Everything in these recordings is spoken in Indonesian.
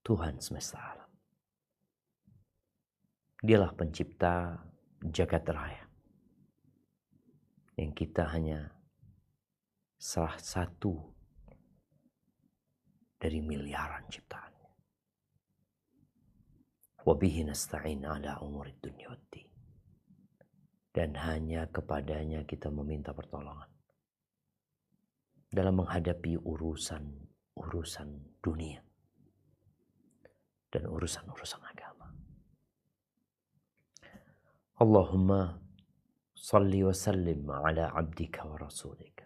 Tuhan semesta alam. Dialah pencipta jagat raya. Yang kita hanya salah satu dari miliaran ciptaan. Wa bihi nasta'in ala umurid dunya waddin. Dan hanya kepadanya kita meminta pertolongan dalam menghadapi urusan dunia dan urusan agama. Allahumma salli wa sallim ala abdika wa rasulika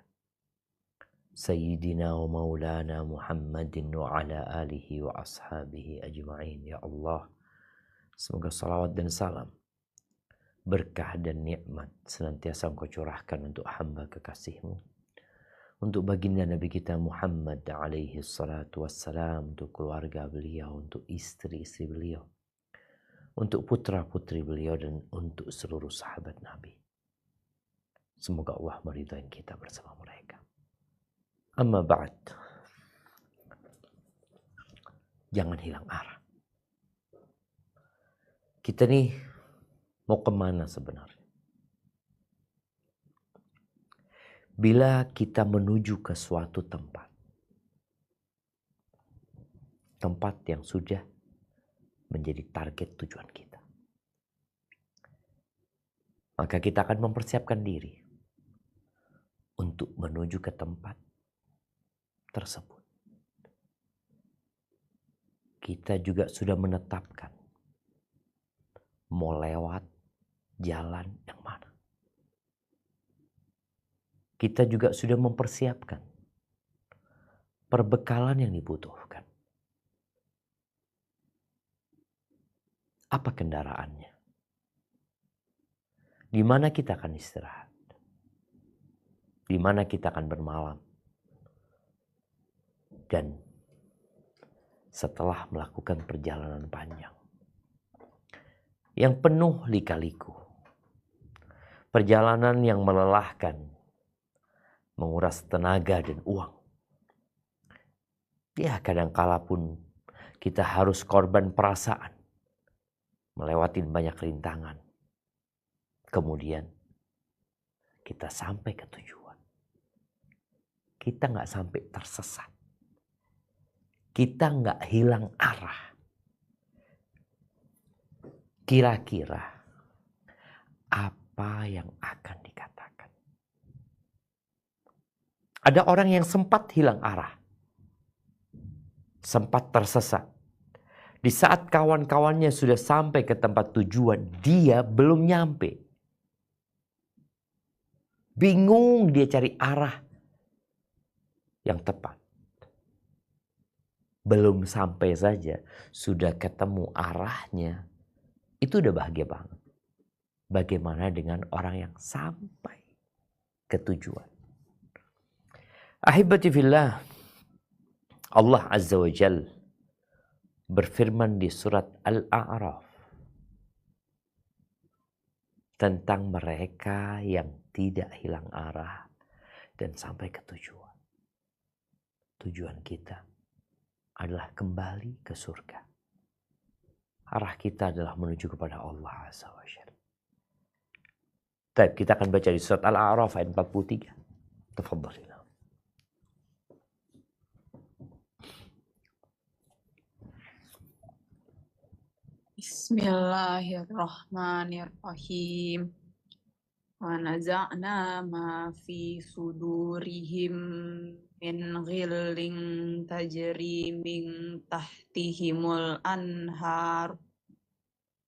Sayyidina wa maulana Muhammadin wa ala alihi wa ashabihi ajma'in. Ya Allah, semoga salawat dan salam, berkah dan nikmat senantiasa Engkau curahkan untuk hamba kekasih-Mu, untuk baginda Nabi kita Muhammad alaihi salatu wassalam, untuk keluarga beliau, untuk istri-istri beliau, untuk putra-putri beliau, dan untuk seluruh sahabat Nabi. Semoga Allah meridai kita bersama mereka. Amma ba'd. Jangan hilang arah. Kita nih mau kemana sebenarnya? Bila kita menuju ke suatu tempat yang sudah menjadi target tujuan kita, maka kita akan mempersiapkan diri untuk menuju ke tempat tersebut. Kita juga sudah menetapkan mau lewat jalan yang mana. Kita juga sudah mempersiapkan perbekalan yang dibutuhkan. Apa kendaraannya? Di mana kita akan istirahat? Di mana kita akan bermalam? Dan setelah melakukan perjalanan panjang yang penuh lika-liku, perjalanan yang melelahkan, menguras tenaga dan uang. Ya, kadangkala pun kita harus korban perasaan, melewati banyak rintangan. Kemudian kita sampai ke tujuan. Kita nggak sampai tersesat. Kita nggak hilang arah. Kira-kira apa yang akan dikatakan? Ada orang yang sempat hilang arah, sempat tersesat. Di saat kawan-kawannya sudah sampai ke tempat tujuan, dia belum nyampe. Bingung dia cari arah yang tepat. Belum sampai saja, sudah ketemu arahnya. Itu udah bahagia banget. Bagaimana dengan orang yang sampai ke tujuan? Ahibati fillah, Allah Azza wa Jal berfirman di surat Al-A'raf tentang mereka yang tidak hilang arah dan sampai ke tujuan. Tujuan kita adalah kembali ke surga. Arah kita adalah menuju kepada Allah Azza wa Jal. Baik, kita akan baca di surat Al-A'raf ayat 43. Tafadhal. Bismillahirrahmanirrahim. Wa naza'na ma fi sudurihim min ghillin tajri min tahtihimul anhar.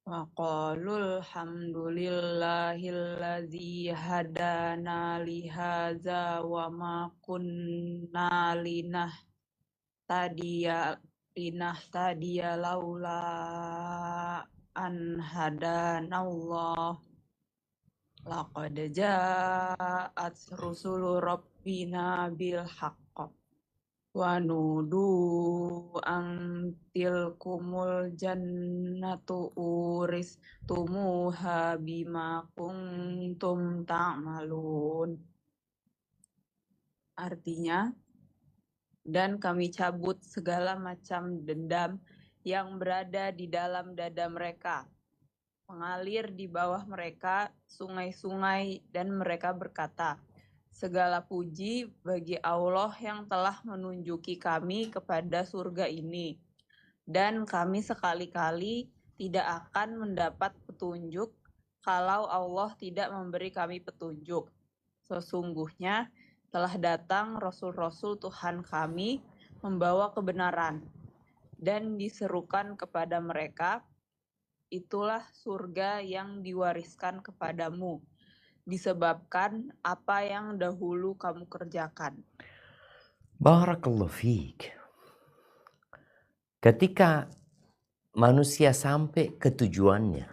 Wa qalul hamdulillahilladzi hadana lihaza wa ma kunna linahtadiya laula an hadanallah. Laqad ja'at rusulu rabbina bil haqq wa nudu an tilkumul jannatu uristumuha bima kuntum ta'malun. Artinya, dan kami cabut segala macam dendam yang berada di dalam dada mereka. Mengalir di bawah mereka sungai-sungai dan mereka berkata, segala puji bagi Allah yang telah menunjuki kami kepada surga ini. Dan kami sekali-kali tidak akan mendapat petunjuk kalau Allah tidak memberi kami petunjuk. Sesungguhnya telah datang Rasul-Rasul Tuhan kami membawa kebenaran. Dan diserukan kepada mereka, itulah surga yang diwariskan kepadamu, disebabkan apa yang dahulu kamu kerjakan. Barakallahu fiik. Ketika manusia sampai ke tujuannya,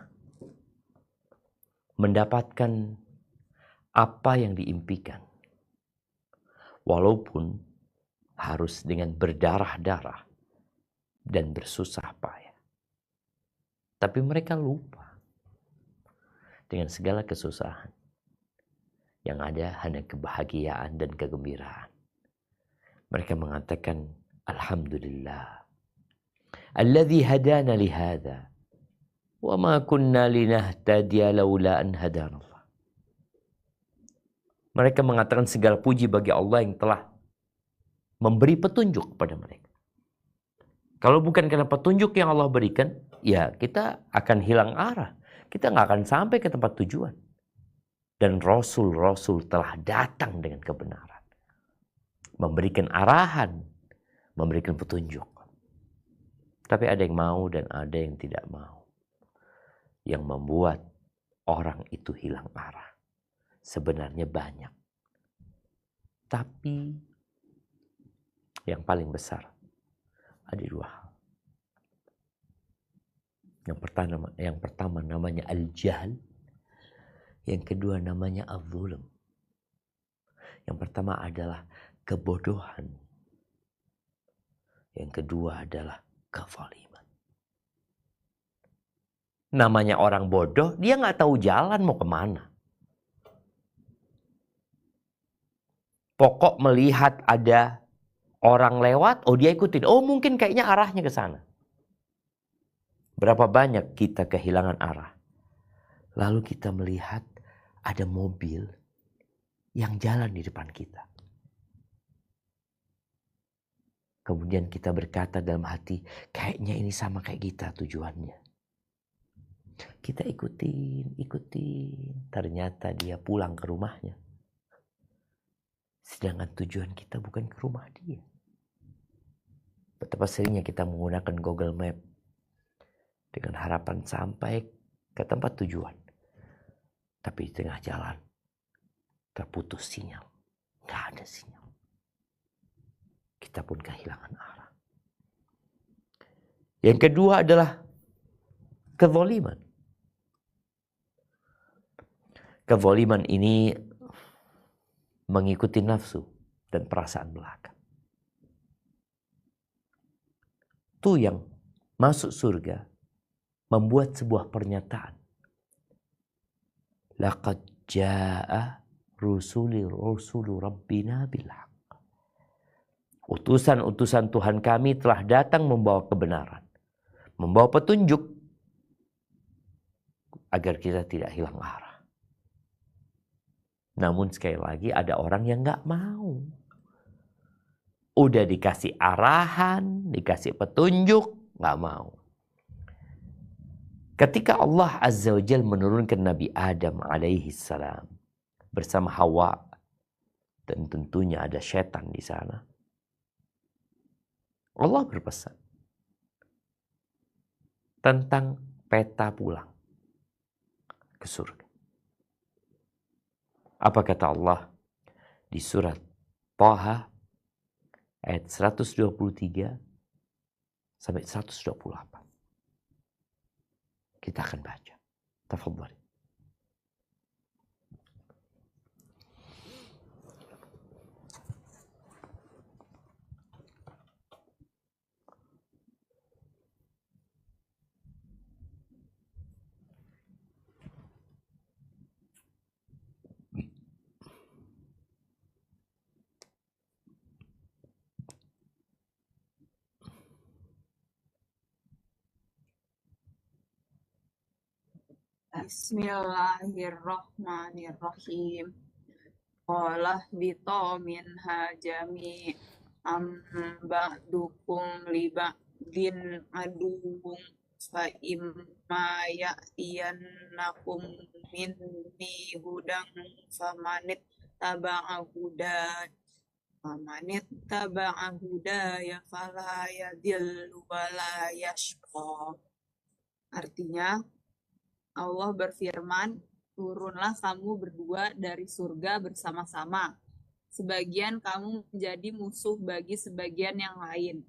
mendapatkan apa yang diimpikan, walaupun harus dengan berdarah-darah dan bersusah payah. Tapi mereka lupa dengan segala kesusahan. Yang ada hanya kebahagiaan dan kegembiraan. Mereka mengatakan, Alhamdulillah. Alladhi hadana lihada. Wa ma kunna linahtadiya laula an hadanallah. Mereka mengatakan segala puji bagi Allah yang telah memberi petunjuk kepada mereka. Kalau bukan karena petunjuk yang Allah berikan, ya kita akan hilang arah. Kita nggak akan sampai ke tempat tujuan. Dan Rasul-Rasul telah datang dengan kebenaran. Memberikan arahan, memberikan petunjuk. Tapi ada yang mau dan ada yang tidak mau. Yang membuat orang itu hilang arah. Sebenarnya banyak. Tapi yang paling besar ada dua hal. Yang pertama namanya al-jahl. Yang kedua namanya al-zulm. Yang pertama adalah kebodohan. Yang kedua adalah kezaliman. Namanya orang bodoh, dia nggak tahu jalan mau kemana. Pokok melihat ada orang lewat, oh dia ikutin. Oh mungkin kayaknya arahnya ke sana. Berapa banyak kita kehilangan arah. Lalu kita melihat ada mobil yang jalan di depan kita. Kemudian kita berkata dalam hati, kayaknya ini sama kayak kita tujuannya. Kita ikutin. Ternyata dia pulang ke rumahnya. Sedangkan tujuan kita bukan ke rumah dia. Betapa seringnya kita menggunakan Google Map dengan harapan sampai ke tempat tujuan. Tapi di tengah jalan terputus sinyal. Nggak ada sinyal. Kita pun kehilangan arah. Yang kedua adalah kezaliman. Kezaliman ini mengikuti nafsu dan perasaan belaka. Itu yang masuk surga membuat sebuah pernyataan. Laqad jaa rusulu rabbina bil haqq. Utusan-utusan Tuhan kami telah datang membawa kebenaran. Membawa petunjuk agar kita tidak hilang arah. Namun sekali lagi ada orang yang gak mau. Udah dikasih arahan, dikasih petunjuk, gak mau. Ketika Allah Azza wa Jalla menurunkan Nabi Adam alaihi salam bersama Hawa, dan tentunya ada setan di sana, Allah berpesan tentang peta pulang ke surga. Apa kata Allah di surat Thaha ayat 123 sampai 128? Kita akan baca. Tafadhal. Bismillahirrahmanirrahim. Qala bito minha jami'an ba'dukum li ba'din aduwwun fa imma ya'tiyannakum minni hudan famanit taba'a hudaya fala yadillu wala yashqa. Artinya, Allah berfirman, turunlah kamu berdua dari surga bersama-sama. Sebagian kamu menjadi musuh bagi sebagian yang lain.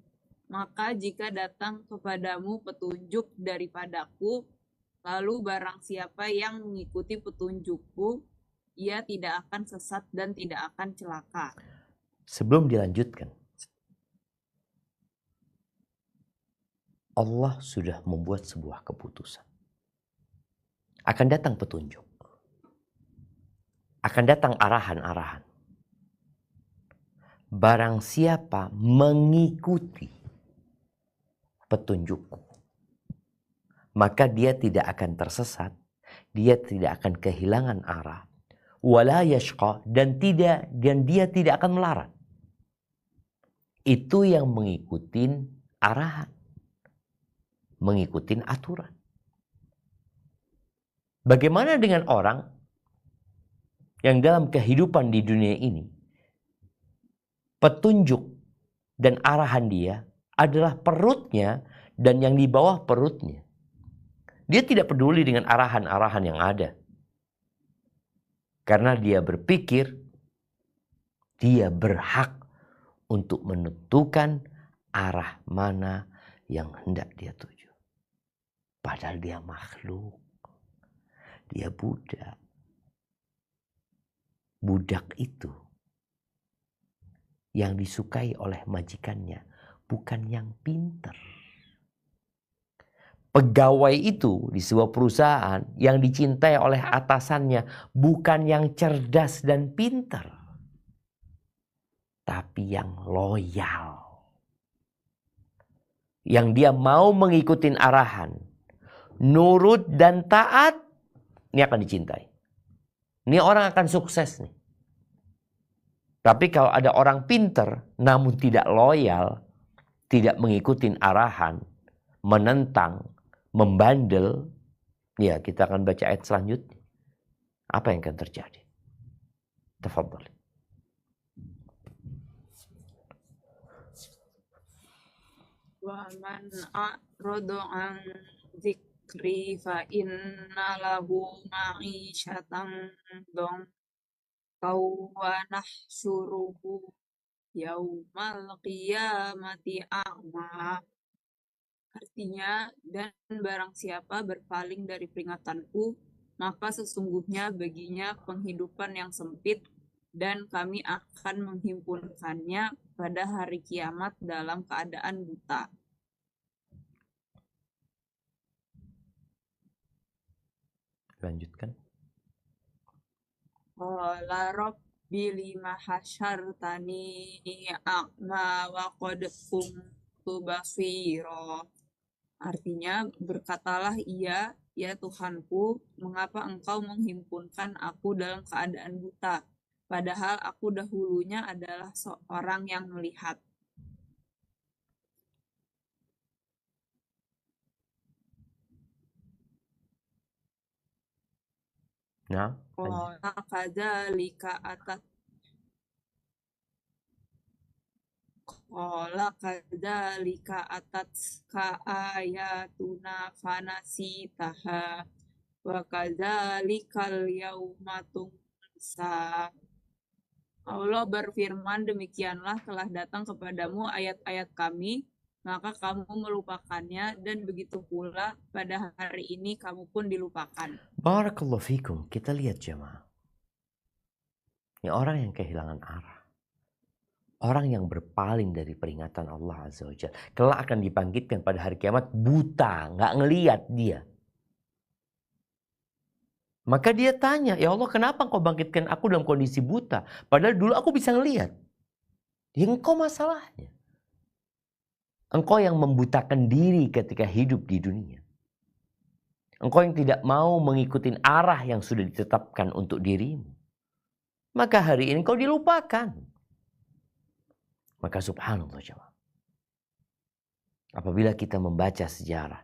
Maka jika datang kepadamu petunjuk daripadaku, lalu barang siapa yang mengikuti petunjukku, ia tidak akan sesat dan tidak akan celaka. Sebelum dilanjutkan, Allah sudah membuat sebuah keputusan. Akan datang petunjuk. Akan datang arahan-arahan. Barang siapa mengikuti petunjukku, maka dia tidak akan tersesat, dia tidak akan kehilangan arah, wala yashqa, dan dia tidak akan melarat. Itu yang mengikuti arahan, mengikuti aturan. Bagaimana dengan orang yang dalam kehidupan di dunia ini, petunjuk dan arahan dia adalah perutnya dan yang di bawah perutnya. Dia tidak peduli dengan arahan-arahan yang ada. Karena dia berpikir dia berhak untuk menentukan arah mana yang hendak dia tuju. Padahal dia makhluk. Dia budak. Budak itu yang disukai oleh majikannya bukan yang pintar. Pegawai itu di sebuah perusahaan yang dicintai oleh atasannya bukan yang cerdas dan pintar, tapi yang loyal. Yang dia mau mengikuti arahan, nurut dan taat, ini akan dicintai. Ini orang akan sukses nih. Tapi kalau ada orang pintar namun tidak loyal, tidak mengikuti arahan, menentang, membandel, ya kita akan baca ayat selanjutnya. Apa yang akan terjadi? Tafadhal. Wa man a'rada an dzikri fa inna lahu ma'isyatan dhanka wa nahsyuruhu yaumal qiyamati a'ma. Artinya, dan barang siapa berpaling dari peringatanku, maka sesungguhnya baginya penghidupan yang sempit, dan kami akan menghimpunkannya pada hari kiamat dalam keadaan buta. Lanjutkan. Qala rabbi lima hasyartani a'ma wa qad kuntu basira. Artinya, berkatalah ia, ya Tuhanku, mengapa engkau menghimpunkan aku dalam keadaan buta, padahal aku dahulunya adalah seorang yang melihat. Nah, Qala kadzalika atat Qala kadzalika atatka ayatuna fanasitaha wa kadzalikal yauma tunsa. Allah berfirman, demikianlah telah datang kepadamu ayat-ayat kami, maka kamu melupakannya, dan begitu pula pada hari ini kamu pun dilupakan. Barakallahu fikum. Kita lihat jemaah. Ini orang yang kehilangan arah. Orang yang berpaling dari peringatan Allah Azza wa Jalla. Kelak akan dibangkitkan pada hari kiamat buta. Nggak ngelihat dia. Maka dia tanya, ya Allah kenapa engkau bangkitkan aku dalam kondisi buta? Padahal dulu aku bisa ngelihat. Ya engkau masalahnya. Engkau yang membutakan diri ketika hidup di dunia. engkau yang tidak mau mengikuti arah yang sudah ditetapkan untuk dirimu, maka hari ini kau dilupakan. Maka subhanallah jemaah, apabila kita membaca sejarah,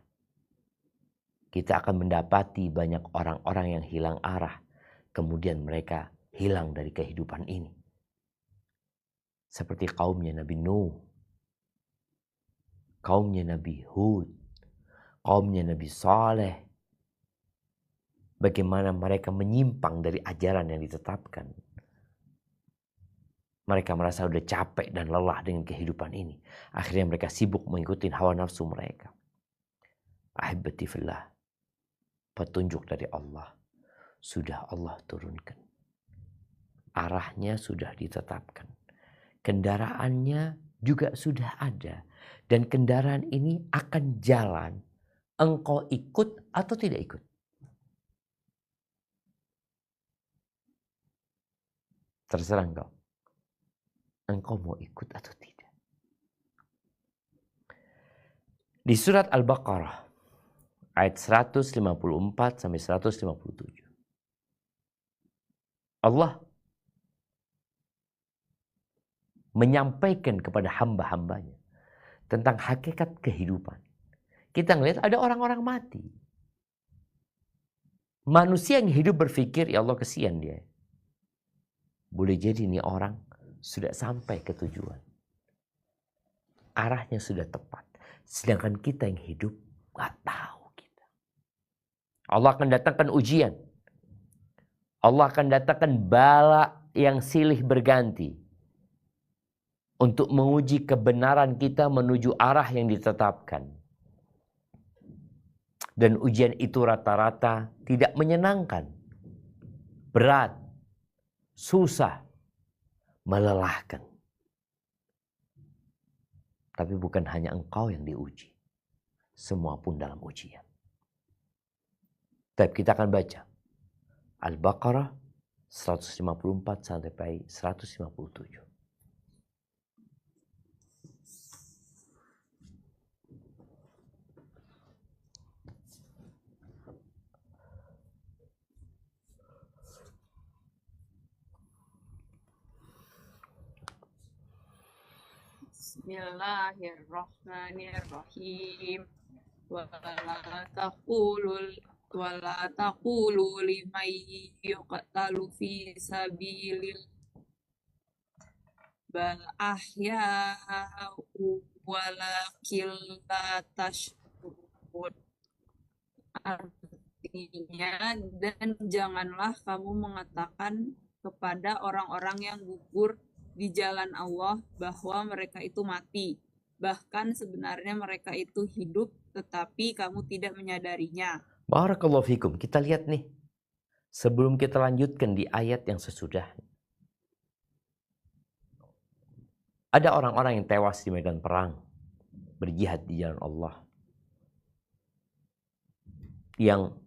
kita akan mendapati banyak orang-orang yang hilang arah, kemudian mereka hilang dari kehidupan ini. Seperti kaumnya Nabi Nuh, kaumnya Nabi Hud, kaumnya Nabi Saleh. Bagaimana mereka menyimpang dari ajaran yang ditetapkan. Mereka merasa sudah capek dan lelah dengan kehidupan ini. Akhirnya mereka sibuk mengikuti hawa nafsu mereka. Ahibati fillah, petunjuk dari Allah sudah Allah turunkan. Arahnya sudah ditetapkan. Kendaraannya juga sudah ada. Dan kendaraan ini akan jalan. Engkau ikut atau tidak ikut? Terserah engkau. Engkau mau ikut atau tidak. Di surat Al-Baqarah ayat 154 sampai 157. Allah menyampaikan kepada hamba-hambanya tentang hakikat kehidupan. Kita ngelihat ada orang-orang mati. Manusia yang hidup berpikir, ya Allah kesian dia. Boleh jadi ini orang sudah sampai ke tujuan. Arahnya sudah tepat. Sedangkan kita yang hidup gak tahu kita. Allah akan datangkan ujian. Allah akan datangkan bala yang silih berganti. Untuk menguji kebenaran kita menuju arah yang ditetapkan. Dan ujian itu rata-rata tidak menyenangkan. Berat. Susah. Melelahkan. Tapi bukan hanya engkau yang diuji. Semua pun dalam ujian. Tapi kita akan baca. Al-Baqarah 154 sampai 157. Bismillahirrahmanirrahim. Wala taqulu liman yuqtalu fi sabilil bal ahya'u walakin la tashkurun. Artinya, dan janganlah kamu mengatakan kepada orang-orang yang gugur di jalan Allah bahwa mereka itu mati. Bahkan sebenarnya mereka itu hidup, tetapi kamu tidak menyadarinya. Barakallahu fikum. Kita lihat nih. Sebelum kita lanjutkan di ayat yang sesudah. Ada orang-orang yang tewas di medan perang. Berjihad di jalan Allah. Yang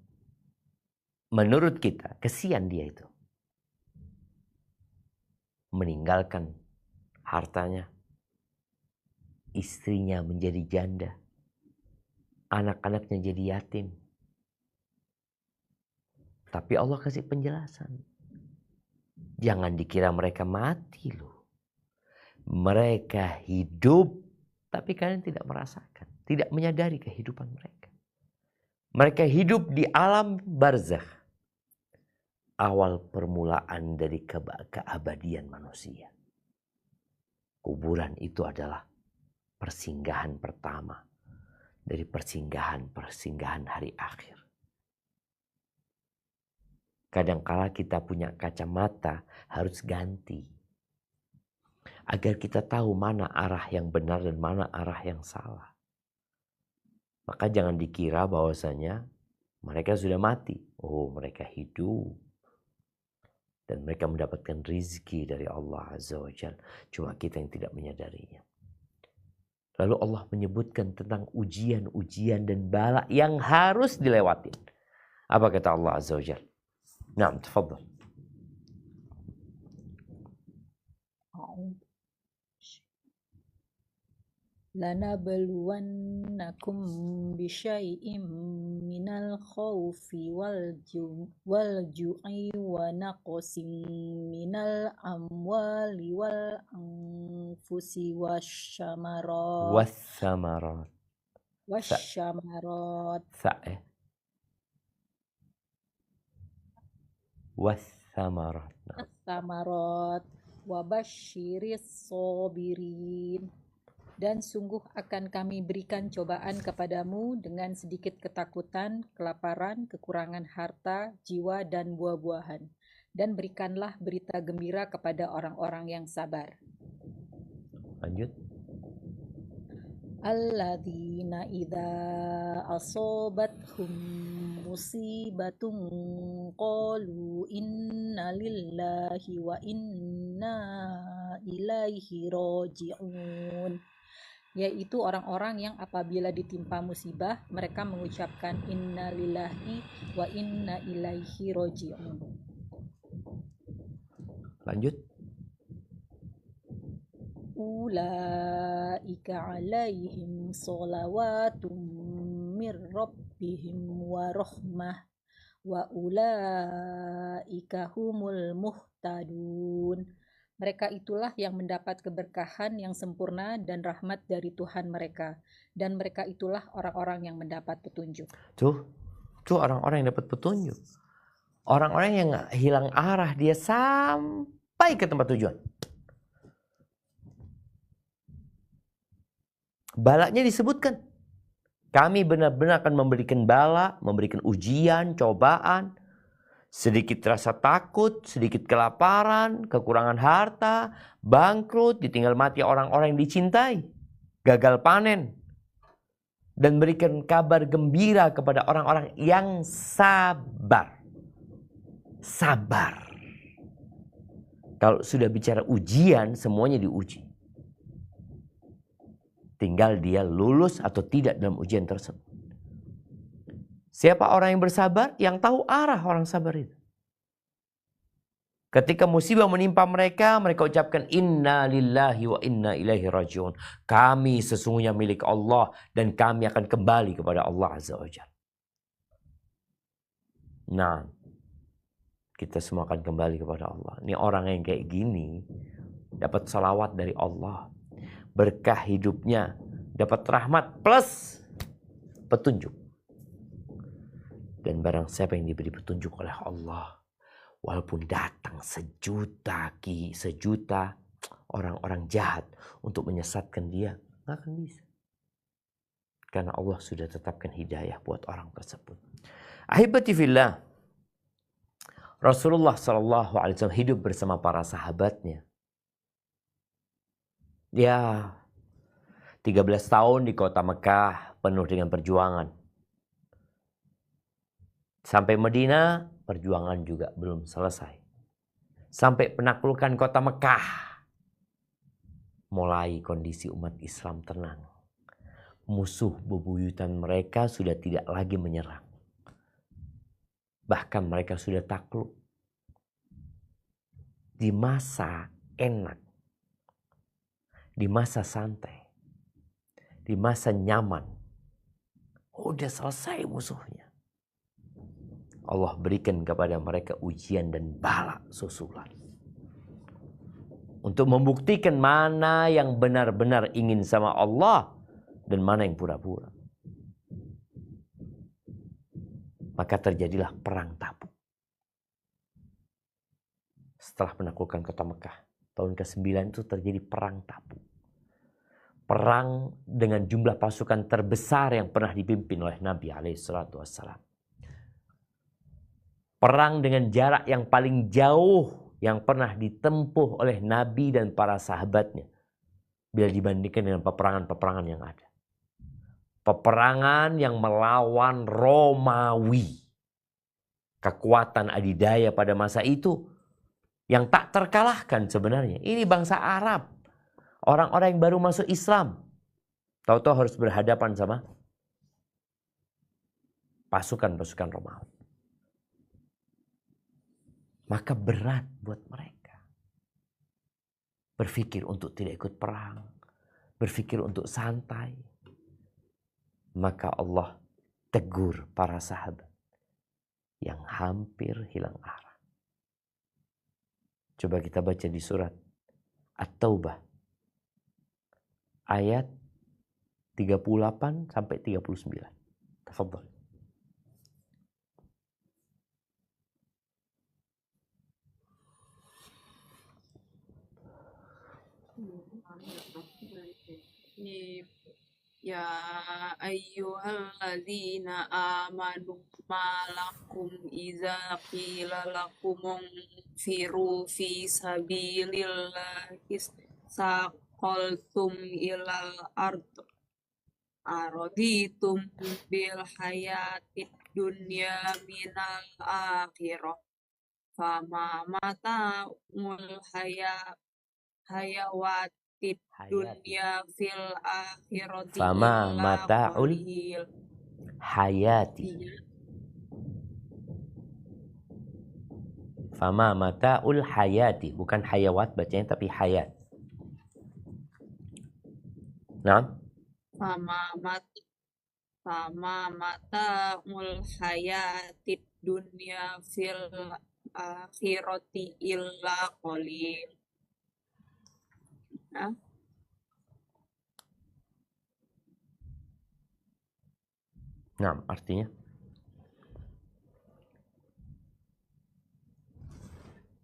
menurut kita, kesian dia itu. Meninggalkan hartanya. Istrinya menjadi janda. Anak-anaknya jadi yatim. Tapi Allah kasih penjelasan. Jangan dikira mereka mati loh. Mereka hidup, tapi kalian tidak merasakan. Tidak menyadari kehidupan mereka. Mereka hidup di alam barzakh. Awal permulaan dari keabadian manusia. Kuburan itu adalah persinggahan pertama. Dari persinggahan hari akhir. Kadangkala kita punya kacamata harus ganti. Agar kita tahu mana arah yang benar dan mana arah yang salah. Maka jangan dikira bahwasanya mereka sudah mati. Oh, mereka hidup. Dan mereka mendapatkan rizki dari Allah Azza wa Jalla. Cuma kita yang tidak menyadarinya. Lalu Allah menyebutkan tentang ujian-ujian dan bala yang harus dilewatin. Apa kata Allah Azza wa Jalla? Naam, tafadhal. lanabluwannakum bisyai'im minal khawfi wal ju'i wa naqsin minal amwali wal anfusi wasyamarat Wathamarat. Tha Wathamarat. samarat wabasyiris sabirin. Dan sungguh akan kami berikan cobaan kepadamu dengan sedikit ketakutan, kelaparan, kekurangan harta, jiwa, dan buah-buahan. Dan berikanlah berita gembira kepada orang-orang yang sabar. Lanjut. Alladzina idza asobathum musibatun qalu inna lillahi wa inna ilaihi raji'un. Yaitu orang-orang yang apabila ditimpa musibah mereka mengucapkan inna lillahi wa inna ilaihi raji'un. Lanjut. Ulaika alaihim sholawatun mir rabbihim wa rahmah wa ulaika humul muhtadun. Mereka itulah yang mendapat keberkahan yang sempurna dan rahmat dari Tuhan mereka. Dan mereka itulah orang-orang yang mendapat petunjuk. Tuh orang-orang yang dapat petunjuk. Orang-orang yang hilang arah, dia sampai ke tempat tujuan. Balanya disebutkan. Kami benar-benar akan memberikan bala, memberikan ujian, cobaan. Sedikit rasa takut, sedikit kelaparan, kekurangan harta, bangkrut, ditinggal mati orang-orang yang dicintai, gagal panen. Dan berikan kabar gembira kepada orang-orang yang sabar. Sabar. Kalau sudah bicara ujian, semuanya diuji. Tinggal dia lulus atau tidak dalam ujian tersebut. Siapa orang yang bersabar? Yang tahu arah orang sabar itu. Ketika musibah menimpa mereka, mereka ucapkan inna lillahi wa inna ilaihi raji'un. Kami sesungguhnya milik Allah dan kami akan kembali kepada Allah Azza wa Jalla. Nah, kita semua akan kembali kepada Allah. Ini orang yang kayak gini dapat salawat dari Allah. Berkah hidupnya, dapat rahmat plus petunjuk. Dan barang siapa yang diberi petunjuk oleh Allah, walaupun datang sejuta orang-orang jahat untuk menyesatkan dia, nggak akan bisa. Karena Allah sudah tetapkan hidayah buat orang tersebut. Ahibati fillah, Rasulullah SAW hidup bersama para sahabatnya. Ya, 13 tahun di kota Mekah penuh dengan perjuangan. Sampai Madinah, perjuangan juga belum selesai. Sampai penaklukan kota Mekah, mulai kondisi umat Islam tenang. Musuh bebuyutan mereka sudah tidak lagi menyerang. Bahkan mereka sudah takluk. Di masa enak, di masa santai, di masa nyaman, udah selesai musuhnya. Allah berikan kepada mereka ujian dan bala susulan. Untuk membuktikan mana yang benar-benar ingin sama Allah dan mana yang pura-pura. Maka terjadilah perang Tabuk. Setelah menaklukkan kota Mekah, tahun ke-9 itu terjadi perang Tabuk. Perang dengan jumlah pasukan terbesar yang pernah dipimpin oleh Nabi SAW. Perang dengan jarak yang paling jauh yang pernah ditempuh oleh Nabi dan para sahabatnya. Bila dibandingkan dengan peperangan-peperangan yang ada. Peperangan yang melawan Romawi. Kekuatan adidaya pada masa itu yang tak terkalahkan sebenarnya. Ini bangsa Arab. Orang-orang yang baru masuk Islam. Tahu-tahu harus berhadapan sama pasukan-pasukan Romawi. Maka berat buat mereka. Berpikir untuk tidak ikut perang. berpikir untuk santai. Maka Allah tegur para sahabat yang hampir hilang arah. Coba kita baca di surat At-Taubah ayat 38 sampai 39. Tafadhol. Ya ayyuhalladzina amanu malakum idza qila lakum firu fi sabilillahi saqaltum ilal ard araditum bil hayatid dunya minal akhirah fama mata'ul hayawatid dunya fil akhirati Fama illa mata'ul qalil. hayati. Fama mata'ul hayati. Bukan hayawat bacanya tapi hayat. Nah, Fama mata'ul hayatid dunya fil akhirati illa qalil. Nah, artinya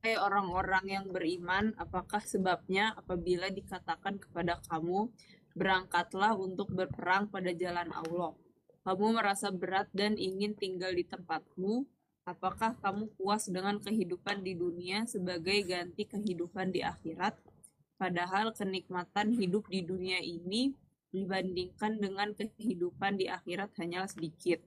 hai orang-orang yang beriman, apakah sebabnya apabila dikatakan kepada kamu, berangkatlah untuk berperang pada jalan Allah. Kamu merasa berat dan ingin tinggal di tempatmu. Apakah kamu puas dengan kehidupan di dunia sebagai ganti kehidupan di akhirat? Padahal kenikmatan hidup di dunia ini dibandingkan dengan kehidupan di akhirat hanyalah sedikit.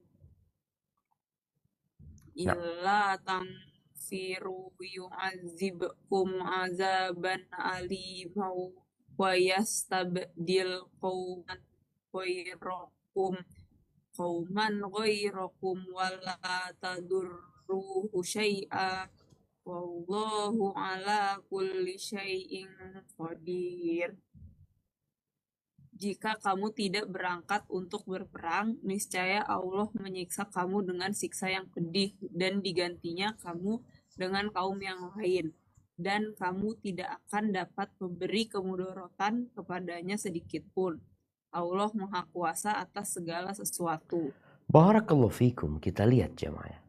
Illa tanfiru yu'adzibkum azaban alimau wa yastabdil qauman ghairakum wala tadurruhu syai'a wallahu ala kulli syai'in qadir. Jika kamu tidak berangkat untuk berperang, niscaya Allah menyiksa kamu dengan siksa yang pedih dan digantinya kamu dengan kaum yang lain. Dan kamu tidak akan dapat memberi kemudaratan kepadanya sedikit pun. Allah Maha Kuasa atas segala sesuatu. Barakallahu fikum. Kita lihat jemaah.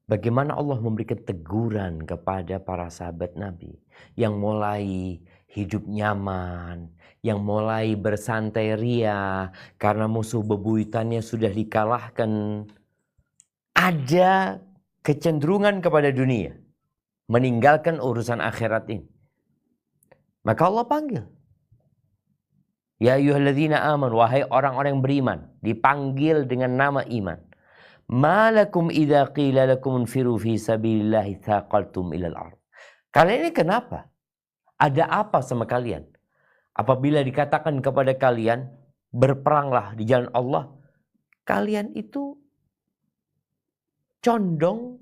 Bagaimana Allah memberikan teguran kepada para sahabat Nabi yang mulai hidup nyaman, yang mulai bersantai ria karena musuh bebuyutannya sudah dikalahkan. Ada kecenderungan kepada dunia, meninggalkan urusan akhirat ini. Maka Allah panggil. Ya ayyuhalladzina amanu, wahai orang-orang yang beriman, dipanggil dengan nama iman. Malakum idza qila lakum unfiru fi sabilillahi thaqaltum ilal ard. Kalian ini kenapa? Ada apa sama kalian? Apabila dikatakan kepada kalian berperanglah di jalan Allah, kalian itu condong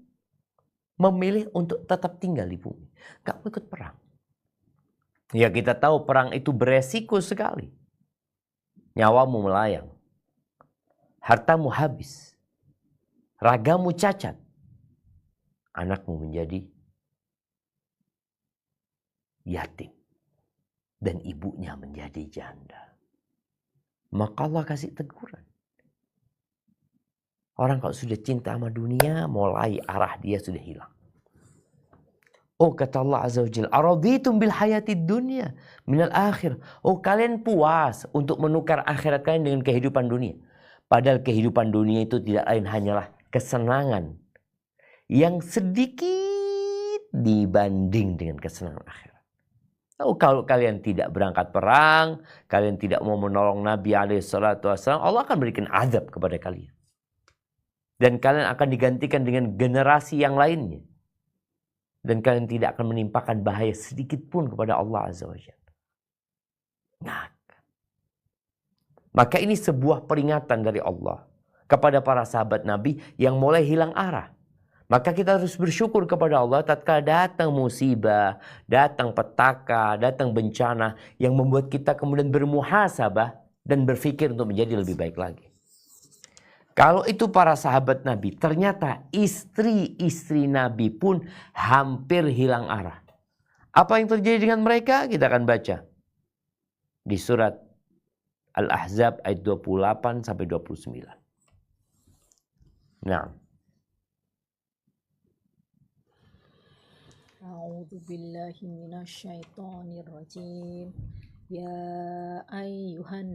memilih untuk tetap tinggal di bumi, gak mau ikut perang. Ya kita tahu perang itu beresiko sekali. Nyawamu melayang, hartamu habis, ragamu cacat, anakmu menjadi yatim, dan ibunya menjadi janda. Maka Allah kasih teguran. Orang kalau sudah cinta sama dunia, mulai arah dia sudah hilang. Oh kata Allah Azza wa Jalla, araditum bil hayatid dunya minal akhir. Oh kalian puas untuk menukar akhirat kalian dengan kehidupan dunia. Padahal kehidupan dunia itu tidak lain hanyalah kesenangan yang sedikit dibanding dengan kesenangan akhirat. Oh, kalau kalian tidak berangkat perang, kalian tidak mau menolong Nabi SAW, Allah akan berikan azab kepada kalian. Dan kalian akan digantikan dengan generasi yang lainnya. Dan kalian tidak akan menimpakan bahaya sedikit pun kepada Allah Azza wa Jalla. Nah, maka ini sebuah peringatan dari Allah kepada para sahabat Nabi yang mulai hilang arah. Maka kita harus bersyukur kepada Allah tatkala datang musibah, datang petaka, datang bencana yang membuat kita kemudian bermuhasabah dan berpikir untuk menjadi lebih baik lagi. Kalau itu para sahabat Nabi, ternyata istri-istri Nabi pun hampir hilang arah. Apa yang terjadi dengan mereka? Kita akan baca di surat Al-Ahzab ayat 28 sampai 29. Nah. A'udzu billahi minasyaitonir rajim. Ya ayyuhan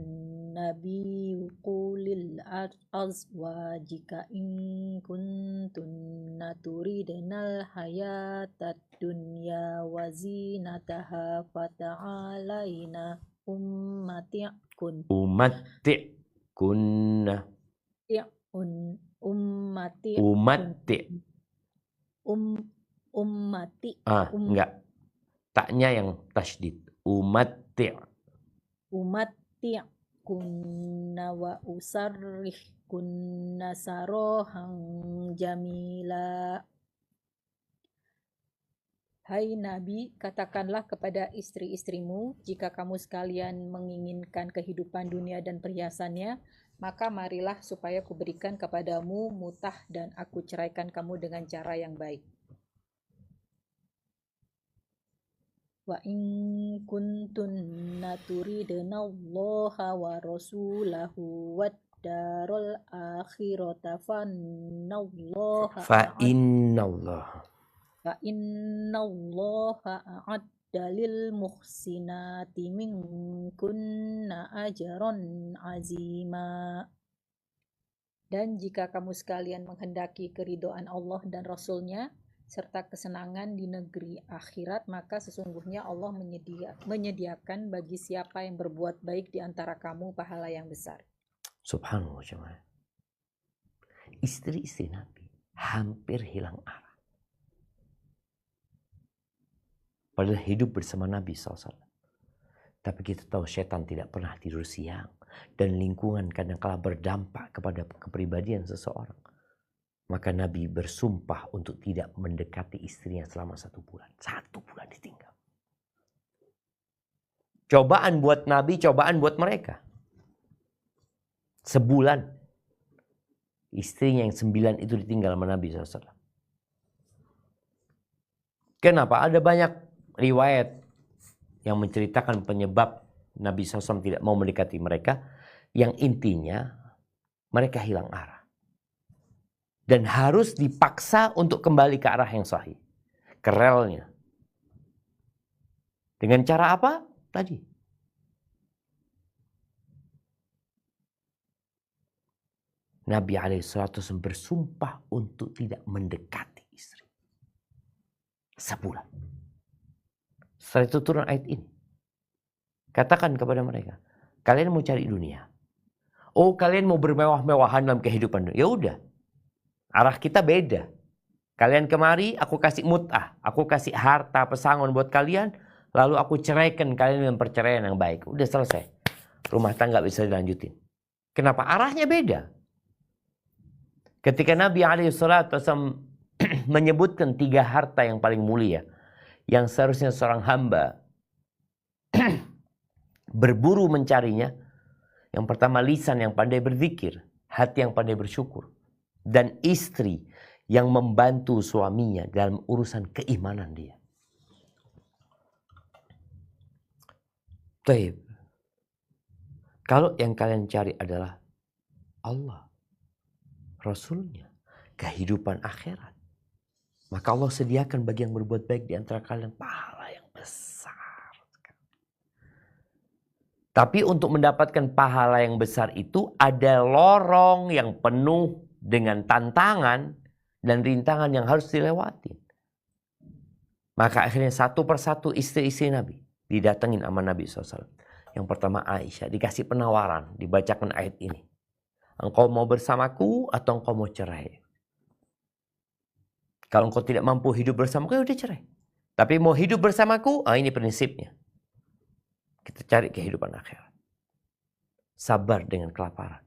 nabiyyu qulil azwajika in kuntunna turidnal hayatad dunya wa zinataha fata'alaina ummati'kunna enggak. Taknya yang tasydid. Umatti'kunna wa usarrihkunna sarahan jamila. Hai Nabi, katakanlah kepada istri-istrimu, jika kamu sekalian menginginkan kehidupan dunia dan perhiasannya, maka marilah supaya kuberikan kepadamu mutah dan aku ceraikan kamu dengan cara yang baik. Wa in kuntunna turidnallaha wa rasulahu wad darul akhirata fa innallaha a'adda lil muhsinati minkunna ajran azima. Dan jika kamu sekalian menghendaki keridhaan Allah dan Rasul-Nya serta kesenangan di negeri akhirat, maka sesungguhnya Allah menyediakan bagi siapa yang berbuat baik di antara kamu pahala yang besar. Subhanallah jemaah. Istri-istri Nabi hampir hilang arah. Padahal hidup bersama Nabi SAW. Tapi kita tahu setan tidak pernah tidur siang. Dan lingkungan kadang-kala berdampak kepada kepribadian seseorang. Maka Nabi bersumpah untuk tidak mendekati istrinya selama 1 bulan. 1 bulan ditinggal. Cobaan buat Nabi, cobaan buat mereka. Sebulan. Istrinya yang 9 itu ditinggal sama Nabi SAW. Kenapa? Ada banyak riwayat yang menceritakan penyebab Nabi SAW tidak mau mendekati mereka. Yang intinya mereka hilang arah. Dan harus dipaksa untuk kembali ke arah yang sahih. Ke relnya. Dengan cara apa? Tadi. Nabi SAW bersumpah untuk tidak mendekati istri. Sebulan. Setelah itu turun ayat ini. Katakan kepada mereka. Kalian mau cari dunia. Oh, kalian mau bermewah-mewahan dalam kehidupan dunia. Ya udah. Arah kita beda. Kalian kemari, aku kasih mut'ah. Aku kasih harta pesangon buat kalian. Lalu aku ceraikan kalian dengan perceraian yang baik. Udah selesai. Rumah tangga bisa dilanjutin. Kenapa? Arahnya beda. Ketika Nabi SAW menyebutkan 3 harta yang paling mulia. Yang seharusnya seorang hamba berburu mencarinya. Yang pertama lisan yang pandai berzikir. Hati yang pandai bersyukur. Dan istri yang membantu suaminya dalam urusan keimanan dia. Taib. Kalau yang kalian cari adalah Allah, Rasulnya, kehidupan akhirat, maka Allah sediakan bagi yang berbuat baik di antara kalian pahala yang besar. Tapi untuk mendapatkan pahala yang besar itu ada lorong yang penuh dengan tantangan dan rintangan yang harus dilewati. Maka akhirnya satu persatu istri-istri Nabi didatengin sama Nabi SAW. Yang pertama Aisyah dikasih penawaran, dibacakan ayat ini. Engkau mau bersamaku atau engkau mau cerai? Kalau engkau tidak mampu hidup bersamaku, ya udah cerai. Tapi mau hidup bersamaku, ini prinsipnya. Kita cari kehidupan akhirat. Sabar dengan kelaparan.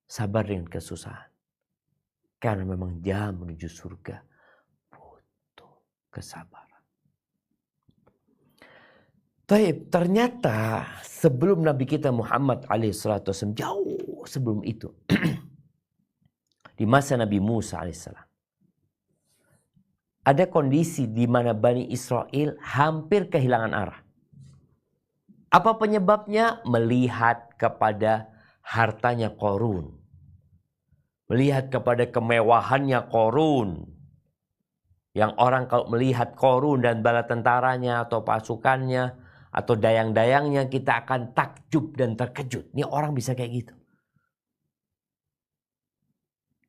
Sabar dengan kesusahan. Karena memang jalan menuju surga butuh kesabaran. Taib, ternyata sebelum Nabi kita Muhammad alaihissalam, jauh sebelum itu, di masa Nabi Musa alaihissalam, ada kondisi di mana Bani Israel hampir kehilangan arah. Apa penyebabnya? Melihat kepada hartanya Qarun. Melihat kepada kemewahannya Qarun. Yang orang kalau melihat Qarun dan bala tentaranya atau pasukannya atau dayang-dayangnya, kita akan takjub dan terkejut. Ini orang bisa kayak gitu.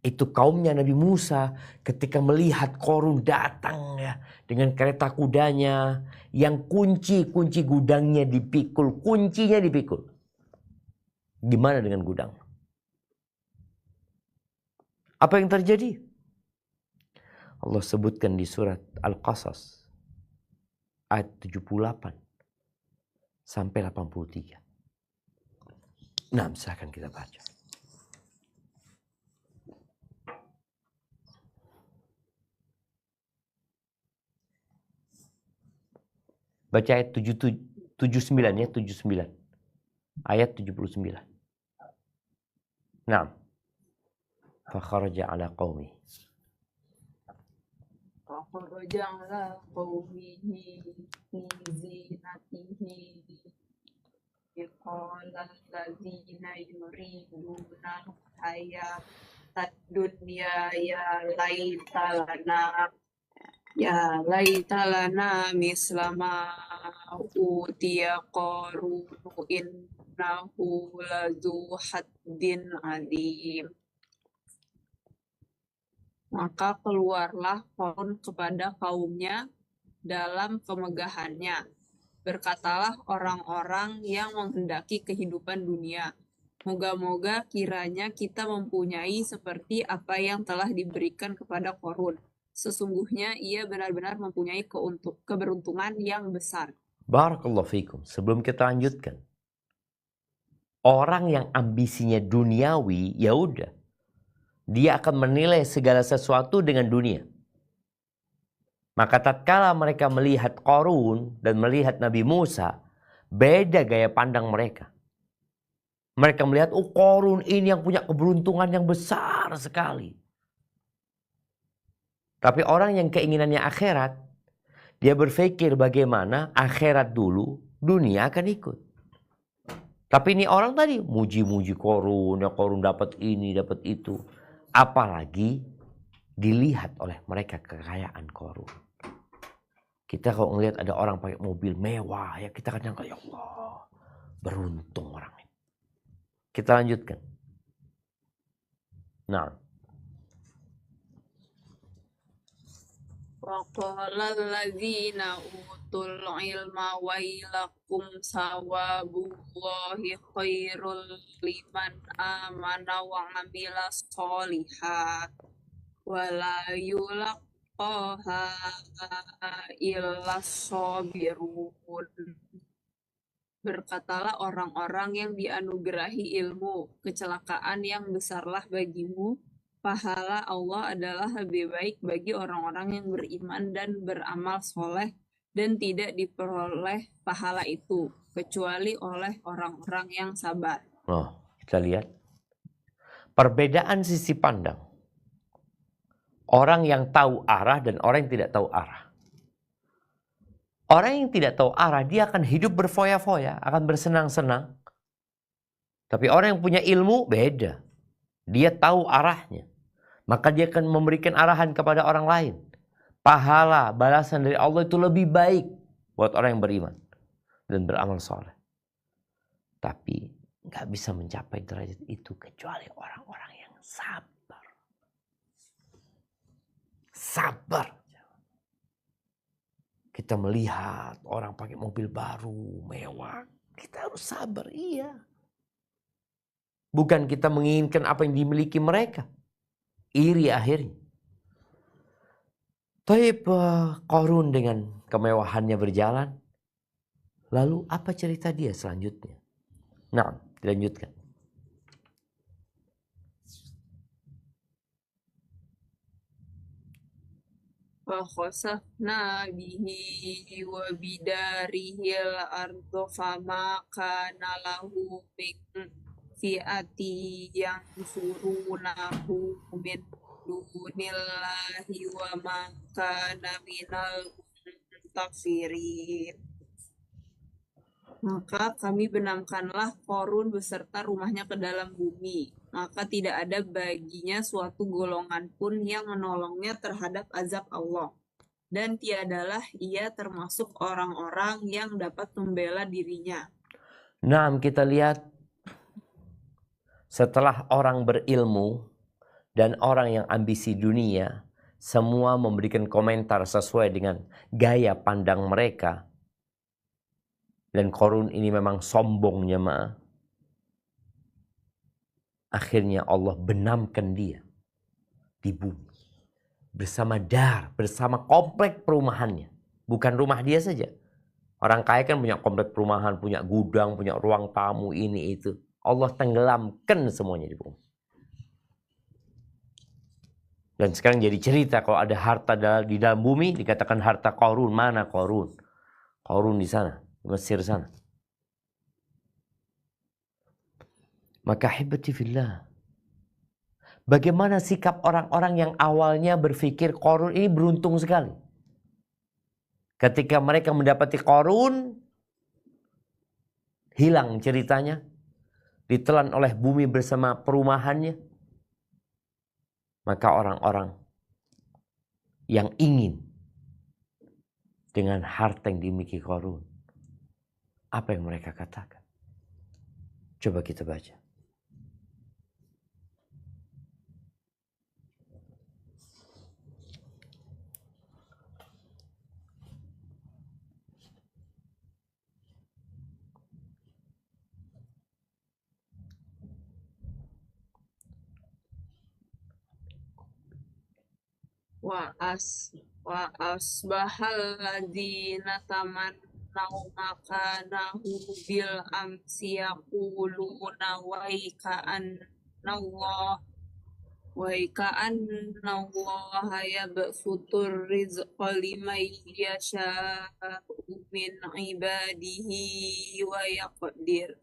Itu kaumnya Nabi Musa ketika melihat Qarun datang ya dengan kereta kudanya yang kunci gudangnya dipikul, kuncinya dipikul. Gimana dengan gudang? Apa yang terjadi? Allah sebutkan di surat Al-Qasas ayat 78 sampai 83. Nah, silahkan kita baca. Baca ayat 79 ya, 79. Ayat 79. Naam. Fakharaja ala qaumi. Fakharaja ala qaumihi fi zinatihi. Qala allazina yuriduna hayatad dunya ya laitalana mislama utiya Qarun innahu lazu haddin adim. Maka keluarlah Qarun kepada kaumnya dalam kemegahannya. Berkatalah orang-orang yang menghendaki kehidupan dunia, moga-moga kiranya kita mempunyai seperti apa yang telah diberikan kepada Qarun. Sesungguhnya ia benar-benar mempunyai keberuntungan yang besar. Barakallahu fikum. Sebelum kita lanjutkan, orang yang ambisinya duniawi, ya udah, dia akan menilai segala sesuatu dengan dunia. Maka tatkala mereka melihat Qarun dan melihat Nabi Musa, beda gaya pandang mereka. Mereka melihat, oh Qarun ini yang punya keberuntungan yang besar sekali. Tapi orang yang keinginannya akhirat, dia berpikir bagaimana akhirat dulu, dunia akan ikut. Tapi ini orang tadi muji-muji Qarun, ya Qarun dapat ini, dapat itu. Apalagi dilihat oleh mereka kekayaan Qarun. Kita kalau ngelihat ada orang pakai mobil mewah, ya kita kadang ya Allah, beruntung orang ini. Kita lanjutkan. Nah. Wa qala allazina utul ilma wailakum sawabullahi khairul liman amana wa amila sholihat wala yulaqaha illa sabirun. Berkatalah orang-orang yang dianugerahi ilmu, kecelakaan yang besarlah bagimu. Pahala Allah adalah lebih baik bagi orang-orang yang beriman dan beramal soleh, dan tidak diperoleh pahala itu kecuali oleh orang-orang yang sabar. Oh, kita lihat perbedaan sisi pandang orang yang tahu arah dan orang yang tidak tahu arah. Orang yang tidak tahu arah, dia akan hidup berfoya-foya, akan bersenang-senang. Tapi orang yang punya ilmu beda. Dia tahu arahnya. Maka dia akan memberikan arahan kepada orang lain. Pahala, balasan dari Allah itu lebih baik buat orang yang beriman dan beramal soleh. Tapi nggak bisa mencapai derajat itu kecuali orang-orang yang sabar. Sabar. Kita melihat orang pakai mobil baru, mewah. Kita harus sabar, iya. Bukan kita menginginkan apa yang dimiliki mereka. Iri akhirnya. Taib Qarun dengan kemewahannya berjalan. Lalu apa cerita dia selanjutnya? Nah, dilanjutkan. فخسفنا به وبداره الأرض فما كان له من فئة ينصرونه من دون الله وما كان من المنتصرين. Maka kami benamkanlah Korun beserta rumahnya ke dalam bumi. Maka tidak ada baginya suatu golongan pun yang menolongnya terhadap azab Allah. Dan tiadalah ia termasuk orang-orang yang dapat membela dirinya. Nah, kita lihat setelah orang berilmu dan orang yang ambisi dunia, semua memberikan komentar sesuai dengan gaya pandang mereka. Dan Korun ini memang sombong jemaah. Akhirnya Allah benamkan dia di bumi. Bersama bersama komplek perumahannya. Bukan rumah dia saja. Orang kaya kan punya komplek perumahan, punya gudang, punya ruang tamu, ini itu. Allah tenggelamkan semuanya di bumi. Dan sekarang jadi cerita kalau ada harta di dalam bumi, dikatakan harta Korun. Mana Korun? Korun di sana. Mesir sana. Maka hibati fillah. Bagaimana sikap orang-orang yang awalnya berpikir Korun ini beruntung sekali. Ketika mereka mendapati Korun, hilang ceritanya. Ditelan oleh bumi bersama perumahannya. Maka orang-orang yang ingin dengan harta yang dimiliki Korun, apa yang mereka katakan? Coba kita baca. Wa asbahal ladzina tamannau makanahu bil amsi yaquluna wa yabsutur rizqa liman yasha'u min ibadihi wa yaqdir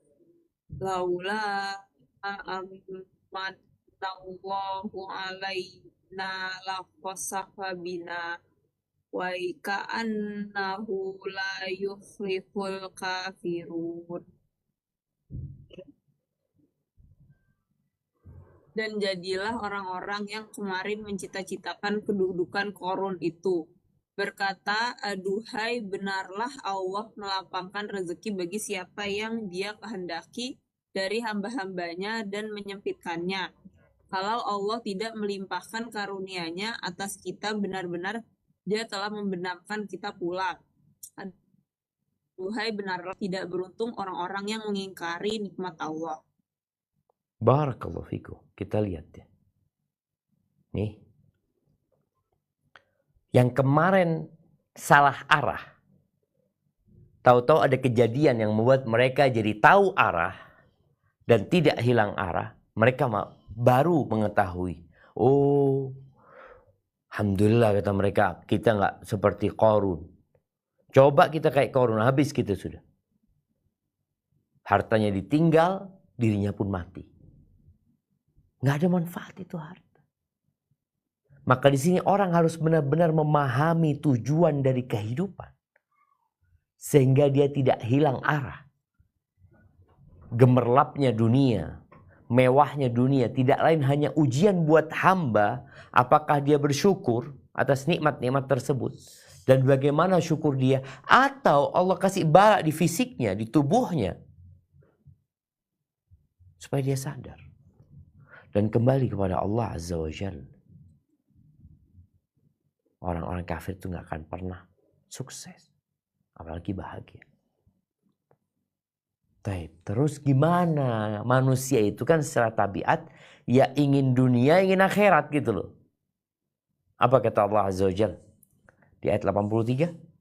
laula amanallahu alaina laqasafa bina wa ka'annahu la yuflihul kafirun. Dan jadilah orang-orang yang kemarin mencita-citakan kedudukan Korun itu. Berkata, aduhai benarlah Allah melapangkan rezeki bagi siapa yang dia kehendaki dari hamba-hambanya dan menyempitkannya. Kalau Allah tidak melimpahkan karunia-Nya atas kita, benar-benar dia telah membenamkan kita pula. Aduhai benarlah tidak beruntung orang-orang yang mengingkari nikmat Allah. Barakallahu fikum. Kita lihat ya. Nih. Yang kemarin salah arah. Tahu-tahu ada kejadian yang membuat mereka jadi tahu arah dan tidak hilang arah. Mereka baru mengetahui. Oh, alhamdulillah kata mereka, kita nggak seperti Korun. Coba kita kayak Korun, habis kita sudah. Hartanya ditinggal, dirinya pun mati. Nggak ada manfaat itu harta. Maka di sini orang harus benar-benar memahami tujuan dari kehidupan. Sehingga dia tidak hilang arah. Gemerlapnya dunia, mewahnya dunia tidak lain hanya ujian buat hamba. Apakah dia bersyukur atas nikmat-nikmat tersebut. Dan bagaimana syukur dia. Atau Allah kasih bala di fisiknya, di tubuhnya. Supaya dia sadar. Dan kembali kepada Allah Azza wa Jalla. Orang-orang kafir itu gak akan pernah sukses. Apalagi bahagia. Terus gimana? Manusia itu kan secara tabiat ya ingin dunia, ingin akhirat gitu loh. Apa kata Allah Azza wa Jalla? Di ayat 83.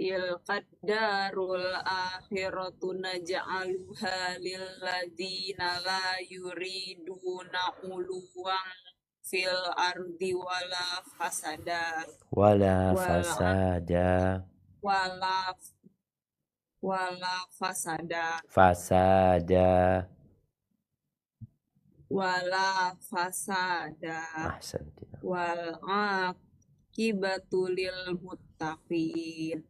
tilkad darul akhiratu naj'aluha lilladzina la yuriduna uluwan fil ardi wala fasada Wala wala fasada. wala wala fasada Fasada. wala fasada Ahsanti. wal aqibatu lil muttaqin.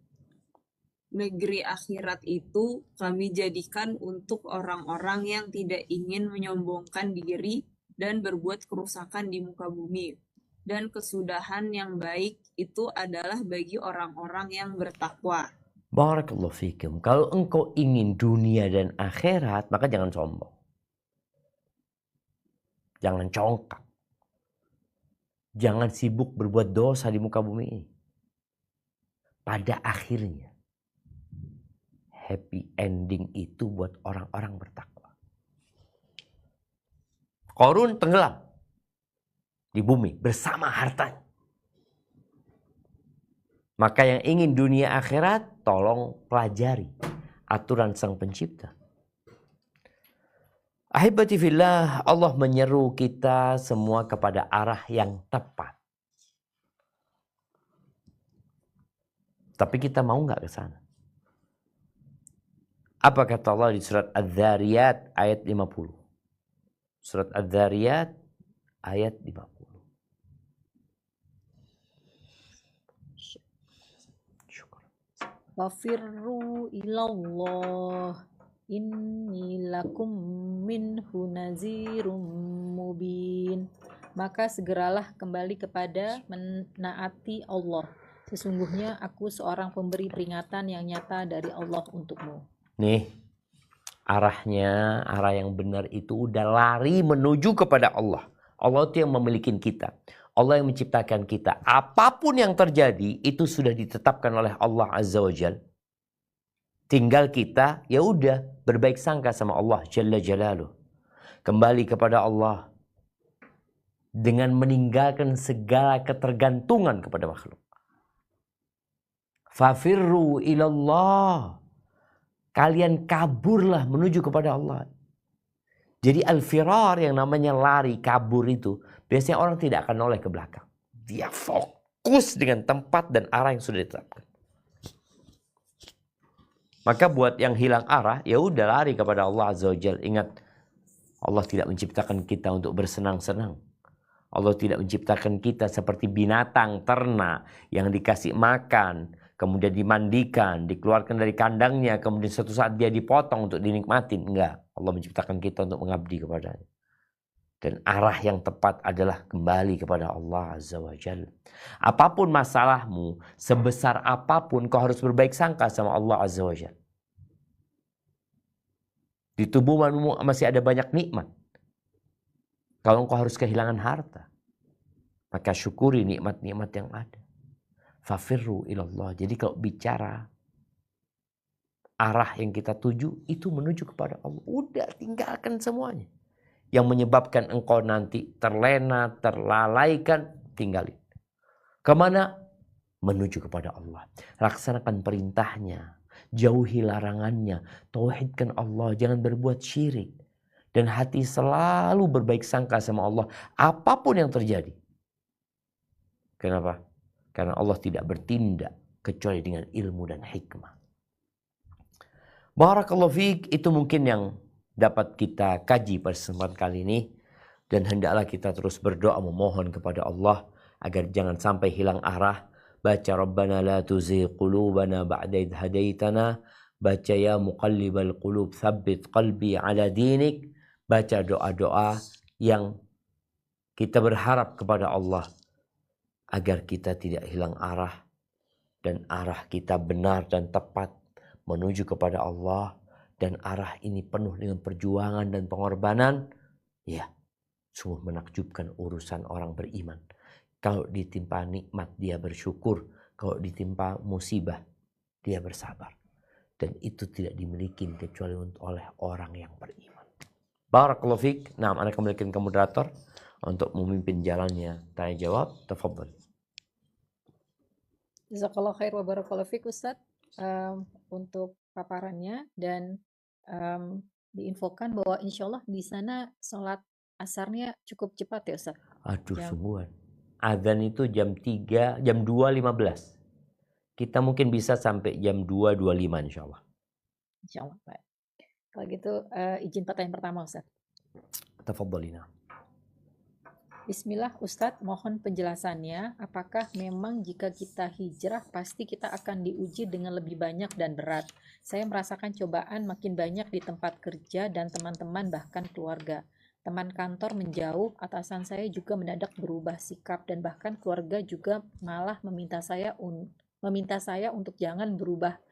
Negeri akhirat itu kami jadikan untuk orang-orang yang tidak ingin menyombongkan diri dan berbuat kerusakan di muka bumi. Dan kesudahan yang baik itu adalah bagi orang-orang yang bertakwa. Barakallahu fikum. Kalau engkau ingin dunia dan akhirat, maka jangan sombong. Jangan congkak. Jangan sibuk berbuat dosa di muka bumi ini. Pada akhirnya, happy ending itu buat orang-orang bertakwa. Qarun tenggelam di bumi bersama hartanya. Maka yang ingin dunia akhirat, tolong pelajari aturan Sang Pencipta. Ahibati fillah, Allah menyeru kita semua kepada arah yang tepat. Tapi kita mau nggak ke sana? Apa kata Allah di surat Adz-Dzariyat ayat 50? Surat Adz-Dzariyat ayat 50. Wafirru ilallah inni lakum minhu nazirum mubin. Maka segeralah kembali kepada menaati Allah. Sesungguhnya aku seorang pemberi peringatan yang nyata dari Allah untukmu. Nih, arahnya, arah yang benar itu udah lari menuju kepada Allah. Allah itu yang memiliki kita. Allah yang menciptakan kita. Apapun yang terjadi itu sudah ditetapkan oleh Allah Azza wa Jal. Tinggal kita ya udah berbaik sangka sama Allah Jalla Jalaluh. Kembali kepada Allah dengan meninggalkan segala ketergantungan kepada makhluk. Fafirru ilallah. Kalian kaburlah menuju kepada Allah. Jadi al-firar yang namanya lari, kabur itu, biasanya orang tidak akan noleh ke belakang. Dia fokus dengan tempat dan arah yang sudah ditetapkan. Maka buat yang hilang arah, ya udah lari kepada Allah Azza wa Jalla. Ingat, Allah tidak menciptakan kita untuk bersenang-senang. Allah tidak menciptakan kita seperti binatang ternak yang dikasih makan, kemudian dimandikan, dikeluarkan dari kandangnya, kemudian suatu saat dia dipotong untuk dinikmatin. Enggak, Allah menciptakan kita untuk mengabdi kepadanya. Dan arah yang tepat adalah kembali kepada Allah Azza wa Jalla. Apapun masalahmu, sebesar apapun kau harus berbaik sangka sama Allah Azza wa Jalla. Di tubuhmu masih ada banyak nikmat. Kalau engkau harus kehilangan harta, maka syukuri nikmat-nikmat yang ada. Fafirru ilallah. Jadi kalau bicara arah yang kita tuju itu menuju kepada Allah. Udah tinggalkan semuanya. Yang menyebabkan engkau nanti terlena, terlalaikan, tinggalin. Kemana? Menuju kepada Allah. Laksanakan perintahnya. Jauhi larangannya. Tauhidkan Allah. Jangan berbuat syirik. Dan hati selalu berbaik sangka sama Allah. Apapun yang terjadi. Kenapa? Karena Allah tidak bertindak kecuali dengan ilmu dan hikmah. Barakallahu fiik, itu mungkin yang dapat kita kaji pada kesempatan kali ini. Dan hendaklah kita terus berdoa memohon kepada Allah agar jangan sampai hilang arah. Baca Rabbana la tuzigh qulubana ba'da idh hadaitana. Baca ya muqallibal qulub tsabbit qalbi ala dinik. Baca doa-doa yang kita berharap kepada Allah agar kita tidak hilang arah dan arah kita benar dan tepat menuju kepada Allah, dan arah ini penuh dengan perjuangan dan pengorbanan. Ya, sungguh menakjubkan urusan orang beriman. Kalau ditimpa nikmat dia bersyukur, kalau ditimpa musibah dia bersabar. Dan itu tidak dimiliki kecuali oleh orang yang beriman. Barakallahu fiik. Nah, Anda kembalikan ke moderator untuk memimpin jalannya tanya jawab. Tafadhal. Jazakallah khair wa barakallahu fiik Ustaz. untuk paparannya, dan diinfokan bahwa insya Allah di sana sholat asarnya cukup cepat ya Ustaz. Aduh, Jam, sungguhan. Adzan itu jam 3, jam 2.15. Kita mungkin bisa sampai jam 2.25 insya Allah. insya Allah. Baik. Kalau gitu izin pertanyaan pertama Ustaz. Tafadhalina. Bismillah Ustadz, mohon penjelasannya, apakah memang jika kita hijrah pasti kita akan diuji dengan lebih banyak dan berat? Saya merasakan cobaan makin banyak di tempat kerja dan teman-teman bahkan keluarga. Teman kantor menjauh, atasan saya juga mendadak berubah sikap dan bahkan keluarga juga malah meminta saya untuk jangan berubah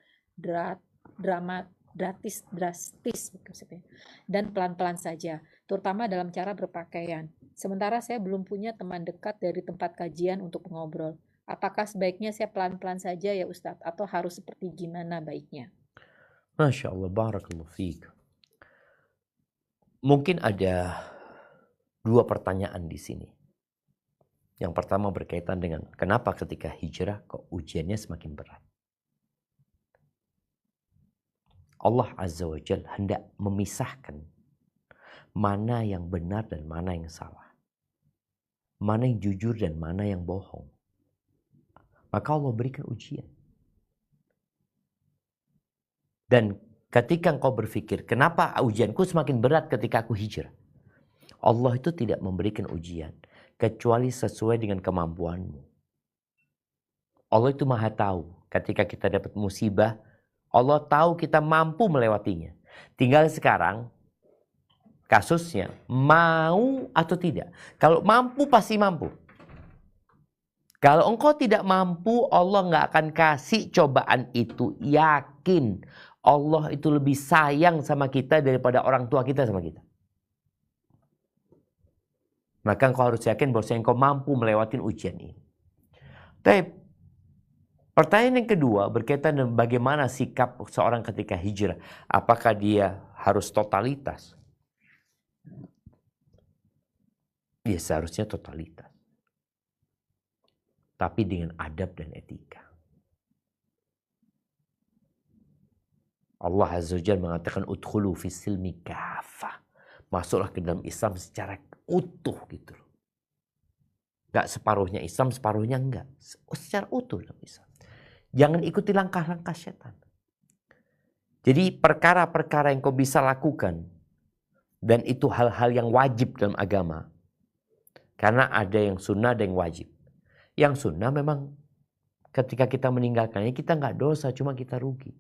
drastis dan pelan-pelan saja, terutama dalam cara berpakaian. Sementara saya belum punya teman dekat dari tempat kajian untuk mengobrol. Apakah sebaiknya saya pelan-pelan saja ya Ustadz, atau harus seperti gimana baiknya? Masya Allah, barakallahu fiik. Mungkin ada 2 pertanyaan di sini. Yang pertama berkaitan dengan kenapa ketika hijrah kok ujiannya semakin berat. Allah Azza wa Jalla hendak memisahkan mana yang benar dan mana yang salah. Mana yang jujur dan mana yang bohong. Maka Allah berikan ujian. Dan ketika engkau berpikir, kenapa ujianku semakin berat ketika aku hijrah? Allah itu tidak memberikan ujian kecuali sesuai dengan kemampuanmu. Allah itu maha tahu. Ketika kita dapat musibah, Allah tahu kita mampu melewatinya. Tinggal sekarang kasusnya mau atau tidak. Kalau mampu pasti mampu. Kalau engkau tidak mampu, Allah nggak akan kasih cobaan itu. Yakin Allah itu lebih sayang sama kita daripada orang tua kita sama kita. Maka engkau harus yakin bahwa engkau mampu melewati ujian ini. Tapi pertanyaan yang kedua berkaitan dengan bagaimana sikap seorang ketika hijrah. Apakah dia harus totalitas? Ya seharusnya totalitas. Tapi dengan adab dan etika. Allah Azza wa Jalla mengatakan udkhulu fis silmi kafah. Masuklah ke dalam Islam secara utuh gitu loh. Gak separuhnya Islam, separuhnya enggak. Secara utuh dalam Islam. Jangan ikuti langkah-langkah setan. Jadi perkara-perkara yang kau bisa lakukan. Dan itu hal-hal yang wajib dalam agama. Karena ada yang sunnah, ada yang wajib. Yang sunnah memang ketika kita meninggalkannya kita nggak dosa, cuma kita rugi.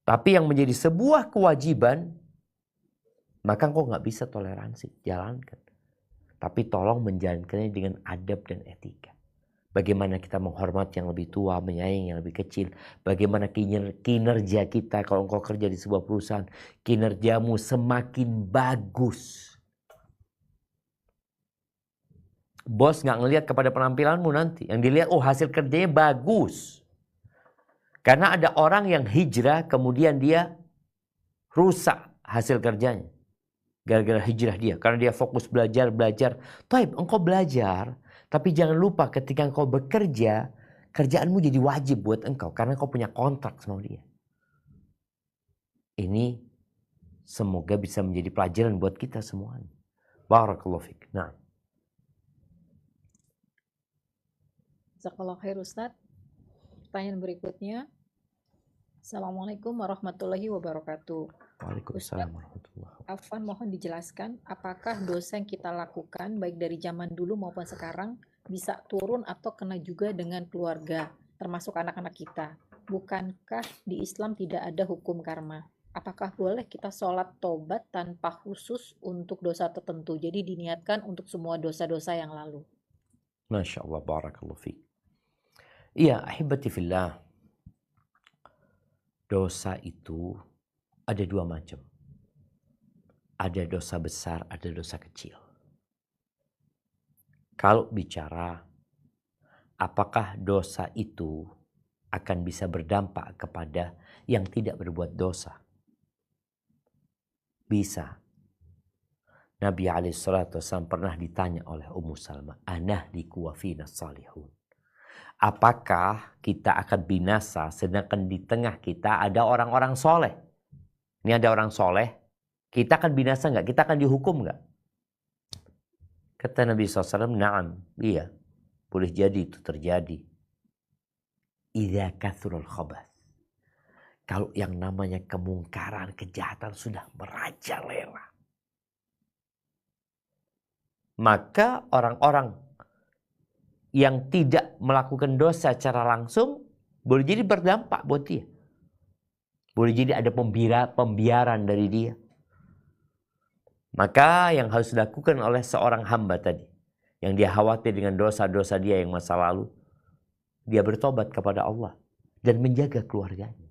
Tapi yang menjadi sebuah kewajiban, maka engkau nggak bisa toleransi, jalankan. Tapi tolong menjalankannya dengan adab dan etika. Bagaimana kita menghormati yang lebih tua, menyayangi yang lebih kecil. Bagaimana kinerja kita kalau engkau kerja di sebuah perusahaan, kinerjamu semakin bagus. Bos nggak ngelihat kepada penampilanmu nanti. Yang dilihat, oh hasil kerjanya bagus. Karena ada orang yang hijrah kemudian dia rusak hasil kerjanya. Gara-gara hijrah dia. Karena dia fokus belajar. Taib, engkau belajar. Tapi jangan lupa ketika engkau bekerja, kerjaanmu jadi wajib buat engkau. Karena engkau punya kontrak sama dia. Ini semoga bisa menjadi pelajaran buat kita semuanya. Barakallahu fiik. Nah. Jazakallahu khair Ustadz. Pertanyaan berikutnya. Assalamualaikum warahmatullahi wabarakatuh. Waalaikumsalam warahmatullahi wabarakatuh. Afwan, mohon dijelaskan apakah dosa yang kita lakukan baik dari zaman dulu maupun sekarang bisa turun atau kena juga dengan keluarga, termasuk anak-anak kita. Bukankah di Islam tidak ada hukum karma? Apakah boleh kita sholat tobat tanpa khusus untuk dosa tertentu? Jadi diniatkan untuk semua dosa-dosa yang lalu. Masya Allah, barakallahu fiik. Iya, ahibati fillah. Dosa itu ada 2 macam. Ada dosa besar, ada dosa kecil. Kalau bicara apakah dosa itu akan bisa berdampak kepada yang tidak berbuat dosa? Bisa. Nabi SAW pernah ditanya oleh Ummu Salmah, anahliku wa fina salihun. Apakah kita akan binasa sedangkan di tengah kita ada orang-orang soleh? Ini ada orang soleh, kita akan binasa nggak? Kita akan dihukum nggak? Kata Nabi SAW, na'am, iya, boleh jadi itu terjadi. Idza kathurul khabath. Kalau yang namanya kemungkaran, kejahatan sudah merajalela, maka orang-orang yang tidak melakukan dosa secara langsung boleh jadi berdampak buat dia. Boleh jadi ada pembiaran dari dia. Maka yang harus dilakukan oleh seorang hamba tadi, yang dia khawatir dengan dosa-dosa dia yang masa lalu, dia bertobat kepada Allah dan menjaga keluarganya.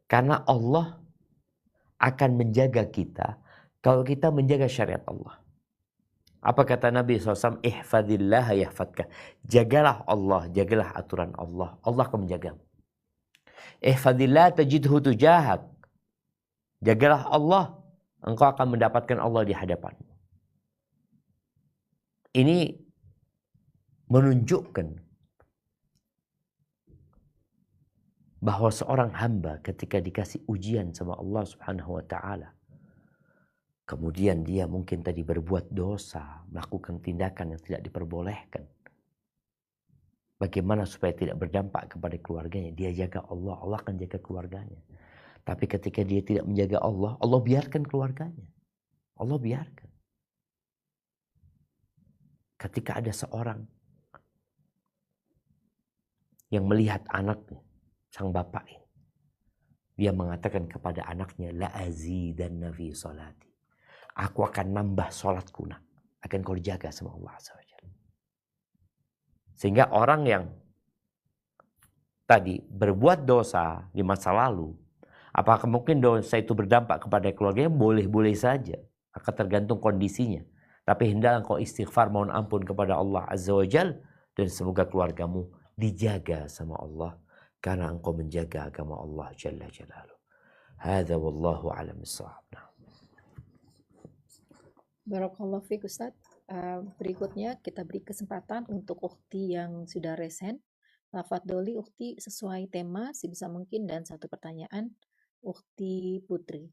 Karena Allah akan menjaga kita kalau kita menjaga syariat Allah. Apa kata Nabi SAW? Ihfadillah yahfadka. Jagalah Allah, jagalah aturan Allah. Allah akan menjagamu. Ihfadillah tajidhu tujahak. Jagalah Allah, engkau akan mendapatkan Allah di hadapanmu. Ini menunjukkan bahwa seorang hamba ketika dikasih ujian sama Allah Subhanahu wa taala, kemudian dia mungkin tadi berbuat dosa, melakukan tindakan yang tidak diperbolehkan. Bagaimana supaya tidak berdampak kepada keluarganya? Dia jaga Allah, Allah akan jaga keluarganya. Tapi ketika dia tidak menjaga Allah, Allah biarkan keluarganya. Allah biarkan. Ketika ada seorang yang melihat anaknya, sang bapak ini, dia mengatakan kepada anaknya, la azidanna fi salati. Aku akan nambah sholatku, nak. Akan kau jaga sama Allah SWT. Sehingga orang yang tadi berbuat dosa di masa lalu, apakah mungkin dosa itu berdampak kepada keluarganya? Boleh-boleh saja. Akan tergantung kondisinya. Tapi hendaklah kau istighfar, mohon ampun kepada Allah Azza wa Jal. Dan semoga keluargamu dijaga sama Allah. Karena engkau menjaga agama Allah Jalla Jalaluh. Hadza wallahu a'lam bissawab. Barakallahu fiik Ustaz. Berikutnya kita beri kesempatan untuk ukhti yang sudah resen. Tafadholi ukhti sesuai tema sebisa mungkin dan satu pertanyaan. Ukhti Putri.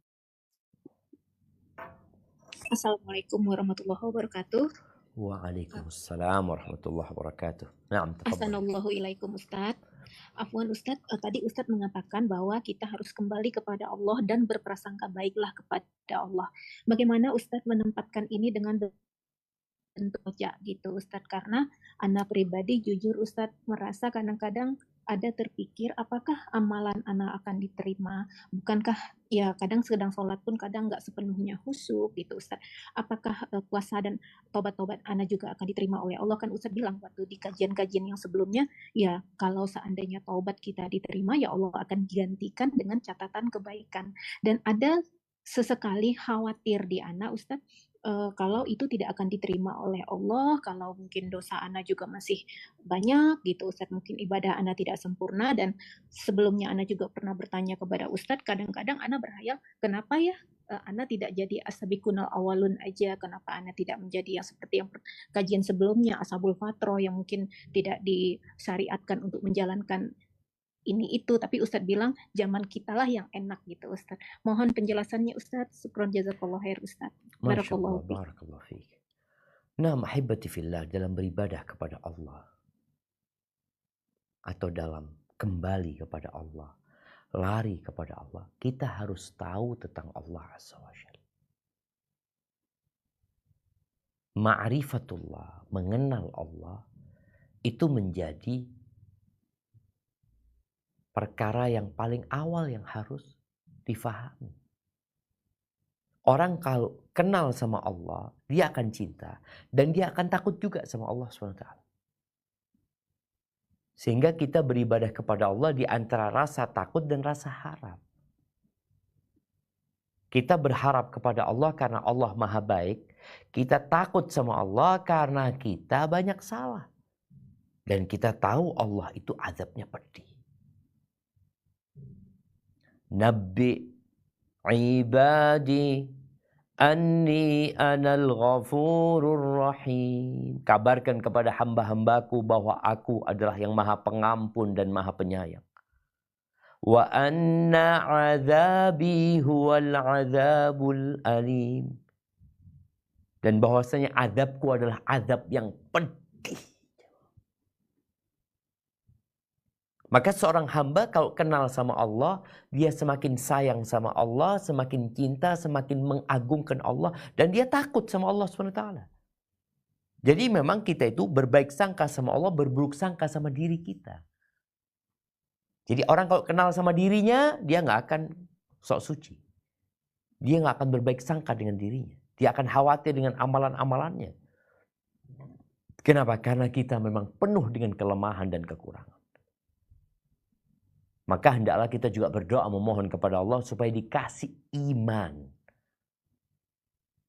Assalamualaikum warahmatullahi wabarakatuh. Waalaikumsalam warahmatullahi wabarakatuh. Naam, tafadhal. Assalamualaikum ilaikum Ustaz. Afwan Ustaz, tadi Ustaz mengatakan bahwa kita harus kembali kepada Allah dan berprasangka baiklah kepada Allah. Bagaimana Ustaz menempatkan ini dengan bentuk rojak gitu Ustaz? Karena anak pribadi jujur Ustaz merasa kadang-kadang ada terpikir apakah amalan anak akan diterima, bukankah ya kadang sedang sholat pun kadang nggak sepenuhnya khusyuk gitu Ustaz. Apakah puasa dan tobat-tobat anak juga akan diterima oleh Allah? Kan Ustaz bilang waktu di kajian-kajian yang sebelumnya, ya kalau seandainya taubat kita diterima ya Allah akan gantikan dengan catatan kebaikan. Dan ada sesekali khawatir di anak Ustaz, kalau itu tidak akan diterima oleh Allah, kalau mungkin dosa Ana juga masih banyak gitu Ustadz, mungkin ibadah Ana tidak sempurna. Dan sebelumnya Ana juga pernah bertanya kepada Ustadz, kadang-kadang Ana berhayal, kenapa ya Ana tidak jadi as-sabiqunal awalun aja, kenapa Ana tidak menjadi yang seperti yang kajian sebelumnya, ashabul fatroh yang mungkin tidak disyariatkan untuk menjalankan ini itu, tapi Ustadz bilang zaman kita lah yang enak gitu Ustadz. Mohon penjelasannya Ustadz. Syukron jazakallah khair Ustadz. Barakallahu fiik. Barakallahu fiik. Nah, ahibati fillah, dalam beribadah kepada Allah atau dalam kembali kepada Allah, lari kepada Allah, kita harus tahu tentang Allah Azza wa Jalla. Ma'rifatullah, mengenal Allah, itu menjadi perkara yang paling awal yang harus difahami. Orang kalau kenal sama Allah, dia akan cinta. Dan dia akan takut juga sama Allah SWT. Sehingga kita beribadah kepada Allah di antara rasa takut dan rasa harap. Kita berharap kepada Allah karena Allah maha baik. Kita takut sama Allah karena kita banyak salah. Dan kita tahu Allah itu azabnya pedih. Nabbi ibadi Anni anal ghafurur rahim. Kabarkan kepada hamba-hambaku bahwa aku adalah yang maha pengampun dan maha penyayang. Wa anna azabi huwal azabul alim. Dan bahwasanya azabku adalah azab yang pedih. Maka seorang hamba kalau kenal sama Allah, dia semakin sayang sama Allah, semakin cinta, semakin mengagungkan Allah, dan dia takut sama Allah SWT. Jadi memang kita itu berbaik sangka sama Allah, berburuk sangka sama diri kita. Jadi orang kalau kenal sama dirinya, dia nggak akan sok suci. Dia nggak akan berbaik sangka dengan dirinya. Dia akan khawatir dengan amalan-amalannya. Kenapa? Karena kita memang penuh dengan kelemahan dan kekurangan. Maka hendaklah kita juga berdoa memohon kepada Allah supaya dikasih iman.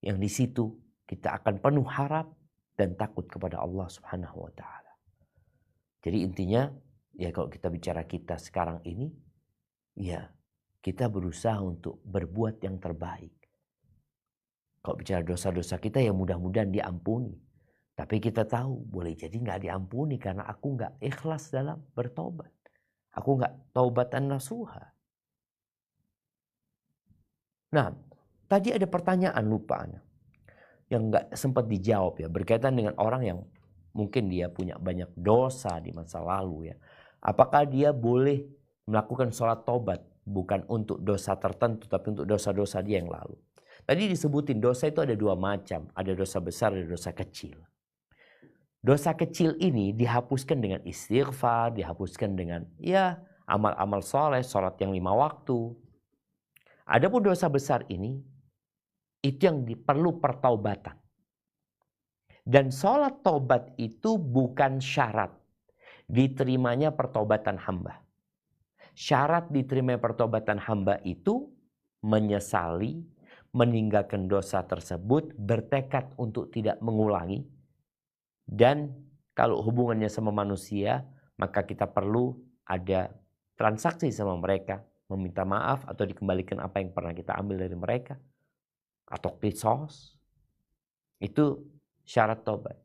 Yang di situ kita akan penuh harap dan takut kepada Allah Subhanahu wa taala. Jadi intinya ya kalau kita bicara kita sekarang ini, ya kita berusaha untuk berbuat yang terbaik. Kalau bicara dosa-dosa kita ya mudah-mudahan diampuni. Tapi kita tahu boleh jadi nggak diampuni karena aku nggak ikhlas dalam bertobat. Aku nggak taubatan nasuha. Nah, tadi ada pertanyaan lupa yang nggak sempat dijawab ya, berkaitan dengan orang yang mungkin dia punya banyak dosa di masa lalu ya. Apakah dia boleh melakukan sholat taubat bukan untuk dosa tertentu tapi untuk dosa-dosa dia yang lalu? Tadi disebutin dosa itu ada dua macam, ada dosa besar, ada dosa kecil. Dosa kecil ini dihapuskan dengan istighfar, dihapuskan dengan ya amal-amal soleh, sholat yang 5 waktu. Adapun dosa besar ini, itu yang perlu pertaubatan. Dan sholat taubat itu bukan syarat diterimanya pertaubatan hamba. Syarat diterimanya pertaubatan hamba itu menyesali, meninggalkan dosa tersebut, bertekad untuk tidak mengulangi. Dan kalau hubungannya sama manusia, maka kita perlu ada transaksi sama mereka, meminta maaf atau dikembalikan apa yang pernah kita ambil dari mereka, atau qisas. Itu syarat tobat.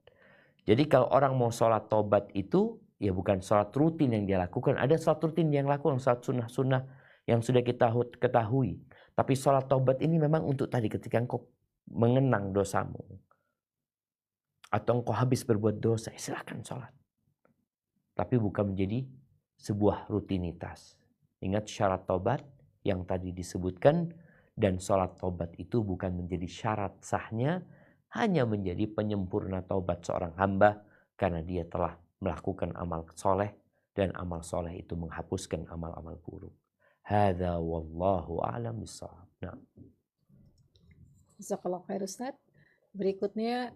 Jadi kalau orang mau sholat tobat itu, ya bukan sholat rutin yang dia lakukan. Ada sholat rutin yang lakukan, sholat sunnah-sunnah yang sudah kita ketahui. Tapi sholat tobat ini memang untuk tadi ketika engkau mengenang dosamu. Atau engkau habis berbuat dosa, silakan sholat. Tapi bukan menjadi sebuah rutinitas. Ingat syarat tobat yang tadi disebutkan. Dan sholat tobat itu bukan menjadi syarat sahnya. Hanya menjadi penyempurna tobat seorang hamba. Karena dia telah melakukan amal soleh. Dan amal soleh itu menghapuskan amal-amal buruk. Hadza wallahu a'lam bishawab. Nah. Jazakallahu khair Ustaz. Berikutnya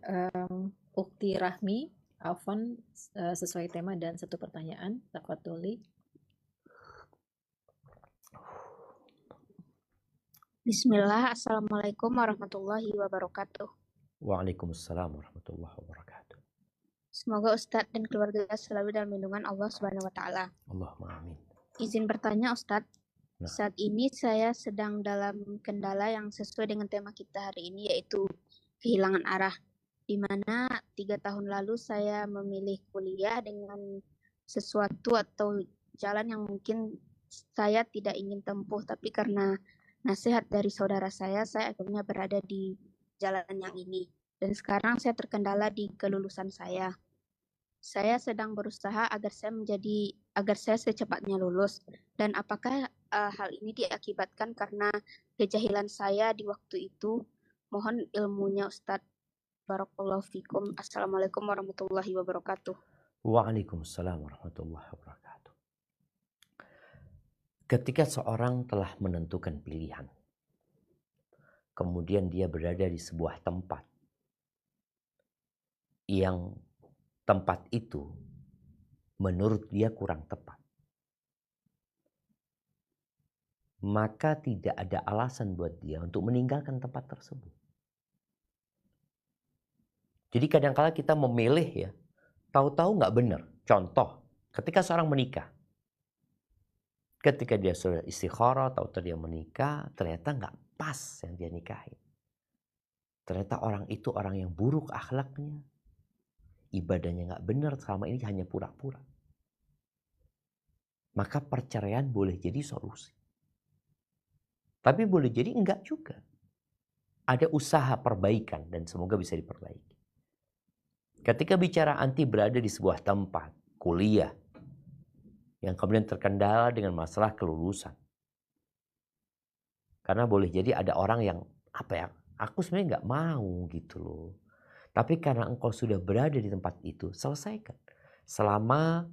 Ukti Rahmi, Afwan, sesuai tema dan satu pertanyaan. Tafadholi. Bismillah, Assalamualaikum warahmatullahi wabarakatuh. Waalaikumsalam warahmatullahi wabarakatuh. Semoga Ustadz dan keluarga selalu dalam lindungan Allah Subhanahu wa taala. Allahumma amin. Izin bertanya Ustadz, Nah. saat ini saya sedang dalam kendala yang sesuai dengan tema kita hari ini, yaitu kehilangan arah. Di mana 3 tahun lalu saya memilih kuliah dengan sesuatu atau jalan yang mungkin saya tidak ingin tempuh, tapi karena nasihat dari saudara saya akhirnya berada di jalan yang ini. Dan sekarang saya terkendala di kelulusan saya. Saya sedang berusaha agar saya secepatnya lulus. Dan apakah hal ini diakibatkan karena kejahilan saya di waktu itu? Mohon ilmunya Ustadz. Barakallahu fikum. Assalamualaikum warahmatullahi wabarakatuh. Waalaikumsalam warahmatullahi wabarakatuh. Ketika seorang telah menentukan pilihan, kemudian dia berada di sebuah tempat yang tempat itu menurut dia kurang tepat, maka tidak ada alasan buat dia untuk meninggalkan tempat tersebut. Jadi kadang-kala kita memilih ya, tahu-tahu nggak benar. Contoh, ketika seorang menikah, ketika dia sudah istikharah, tahu-tahu dia menikah, ternyata nggak pas yang dia nikahin. Ternyata orang itu orang yang buruk akhlaknya, ibadahnya nggak benar, selama ini hanya pura-pura. Maka perceraian boleh jadi solusi. Tapi boleh jadi enggak juga. Ada usaha perbaikan dan semoga bisa diperbaiki. Ketika bicara anti berada di sebuah tempat, kuliah, yang kemudian terkendala dengan masalah kelulusan. Karena boleh jadi ada orang yang, aku sebenarnya nggak mau gitu loh. Tapi karena engkau sudah berada di tempat itu, selesaikan. Selama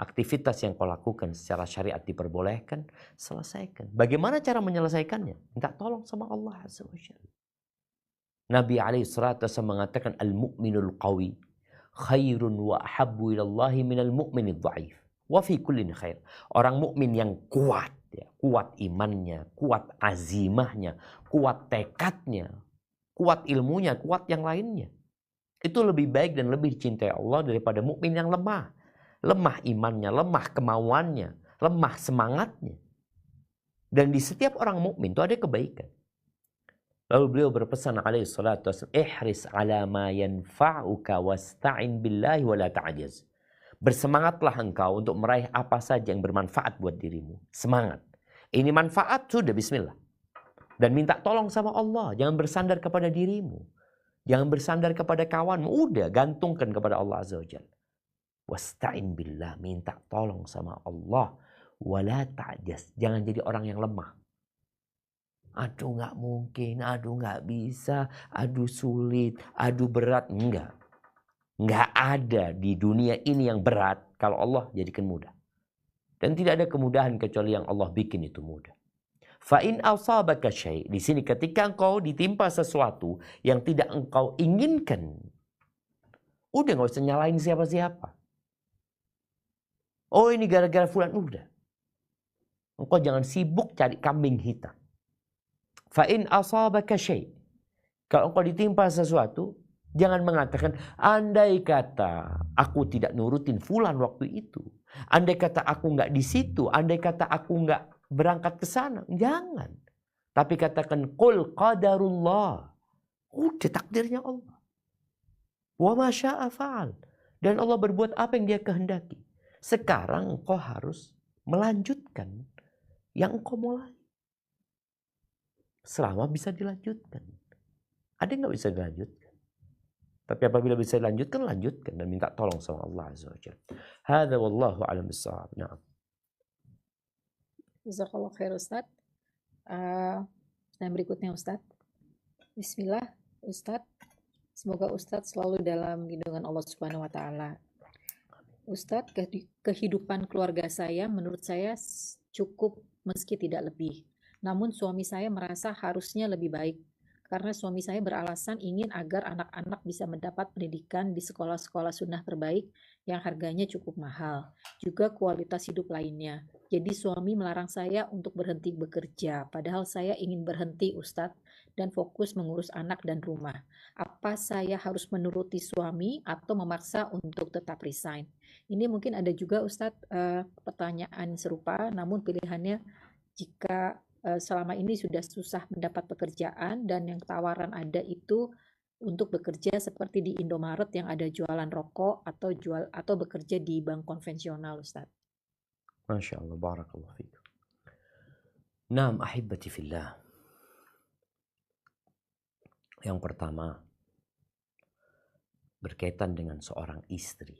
aktivitas yang kau lakukan secara syariat diperbolehkan, selesaikan. Bagaimana cara menyelesaikannya? Minta tolong sama Allah Azza wa Jalla. Nabi SAW mengatakan, al-mu'minul qawi khairun wa ahabbu ilallahi minal mu'minid dha'if. Wa fi kullin khair. Orang mukmin yang kuat, ya, kuat imannya, kuat azimahnya, kuat tekadnya, kuat ilmunya, kuat yang lainnya. Itu lebih baik dan lebih dicintai Allah daripada mukmin yang lemah. Lemah imannya, lemah kemauannya, lemah semangatnya. Dan di setiap orang mukmin itu ada kebaikan. Lalu beliau berpesan alaihi salatu wasallam, ihris ala ma yanfa'uka wasta'in billahi wa la ta'jaz. Bersemangatlah engkau untuk meraih apa saja yang bermanfaat buat dirimu. Semangat. Ini manfaat, sudah bismillah. Dan minta tolong sama Allah. Jangan bersandar kepada dirimu. Jangan bersandar kepada kawanmu. Udah, gantungkan kepada Allah Azza wa Jalla. Wasta'in billah. Minta tolong sama Allah. Wala ta'jaz. Jangan jadi orang yang lemah. Aduh gak mungkin. Aduh gak bisa. Aduh sulit. Aduh berat. Enggak. Nggak ada di dunia ini yang berat kalau Allah jadikan mudah. Dan tidak ada kemudahan kecuali yang Allah bikin itu mudah. Fa'in asabaka syai'. Di sini ketika engkau ditimpa sesuatu yang tidak engkau inginkan, udah nggak usah nyalain siapa-siapa. Oh ini gara-gara fulan, udah. Engkau jangan sibuk cari kambing hitam. Fa'in asabaka syai'. Kalau engkau ditimpa sesuatu, jangan mengatakan, andai kata aku tidak nurutin fulan waktu itu. Andai kata aku nggak di situ. Andai kata aku nggak berangkat ke sana. Jangan. Tapi katakan, qul qadarullah. Udah takdirnya Allah. Wa ma syaa fa'al. Dan Allah berbuat apa yang dia kehendaki. Sekarang engkau harus melanjutkan yang engkau mulai. Selama bisa dilanjutkan. Ada yang nggak bisa dilanjutkan? Tapi apabila bisa dilanjutkan, lanjutkan. Dan minta tolong sama Allah Azza wa Jalla. Hadza wallahu a'lam bissawab. Na'am. Jazakallah khair Ustaz. Dan berikutnya Ustaz. Bismillah Ustaz. Semoga Ustaz selalu dalam lindungan Allah Subhanahu wa taala. Ustaz, kehidupan keluarga saya menurut saya cukup meski tidak lebih. Namun suami saya merasa harusnya lebih baik. Karena suami saya beralasan ingin agar anak-anak bisa mendapat pendidikan di sekolah-sekolah sunnah terbaik yang harganya cukup mahal. Juga kualitas hidup lainnya. Jadi suami melarang saya untuk berhenti bekerja. Padahal saya ingin berhenti Ustadz dan fokus mengurus anak dan rumah. Apa saya harus menuruti suami atau memaksa untuk tetap resign? Ini mungkin ada juga Ustadz pertanyaan serupa, namun pilihannya jika selama ini sudah susah mendapat pekerjaan dan yang tawaran ada itu untuk bekerja seperti di Indomaret yang ada jualan rokok atau bekerja di bank konvensional Ustaz. Masya Allah, barakallahu fikum. Naam ahibati fillah. Yang pertama berkaitan dengan seorang istri.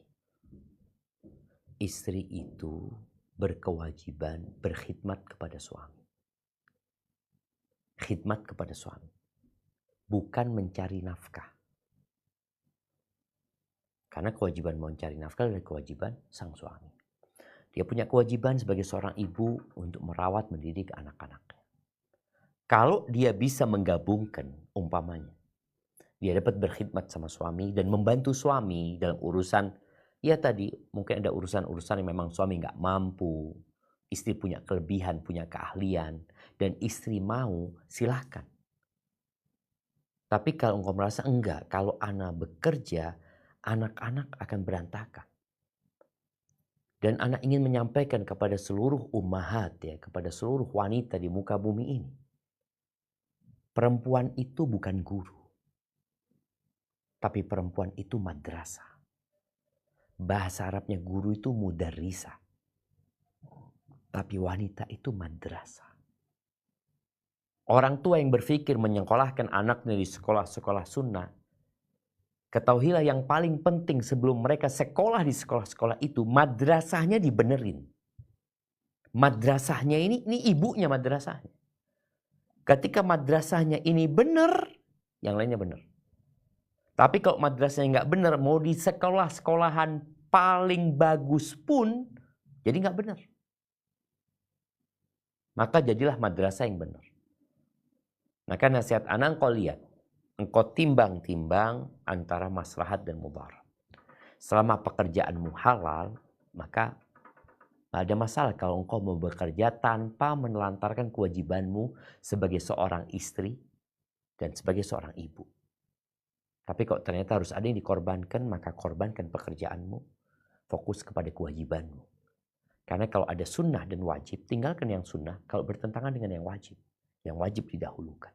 Istri itu berkewajiban berkhidmat kepada suami. Khidmat kepada suami, bukan mencari nafkah. Karena kewajiban mencari nafkah adalah kewajiban sang suami. Dia punya kewajiban sebagai seorang ibu untuk merawat, mendidik anak-anaknya. Kalau dia bisa menggabungkan, umpamanya, dia dapat berkhidmat sama suami dan membantu suami dalam urusan, ya tadi mungkin ada urusan-urusan yang memang suami nggak mampu, istri punya kelebihan, punya keahlian, dan istri mau, silahkan. Tapi kalau engkau merasa enggak, kalau anak bekerja, anak-anak akan berantakan. Dan anak ingin menyampaikan kepada seluruh ummahat, ya, kepada seluruh wanita di muka bumi ini. Perempuan itu bukan guru. Tapi perempuan itu madrasah. Bahasa Arabnya guru itu mudarrisah. Tapi wanita itu madrasah. Orang tua yang berpikir menyekolahkan anaknya di sekolah-sekolah sunnah, ketahuilah yang paling penting sebelum mereka sekolah di sekolah-sekolah itu, madrasahnya dibenerin. Madrasahnya ini ibunya madrasahnya. Ketika madrasahnya ini benar, yang lainnya benar. Tapi kalau madrasahnya nggak benar, mau di sekolah-sekolahan paling bagus pun, jadi nggak benar. Maka jadilah madrasah yang benar. Maka nasihat anak, engkau lihat, engkau timbang-timbang antara maslahat dan mudarat. Selama pekerjaanmu halal, maka tidak ada masalah kalau engkau mau bekerja tanpa menelantarkan kewajibanmu sebagai seorang istri dan sebagai seorang ibu. Tapi kalau ternyata harus ada yang dikorbankan, maka korbankan pekerjaanmu, fokus kepada kewajibanmu. Karena kalau ada sunnah dan wajib, tinggalkan yang sunnah kalau bertentangan dengan yang wajib. Yang wajib didahulukan.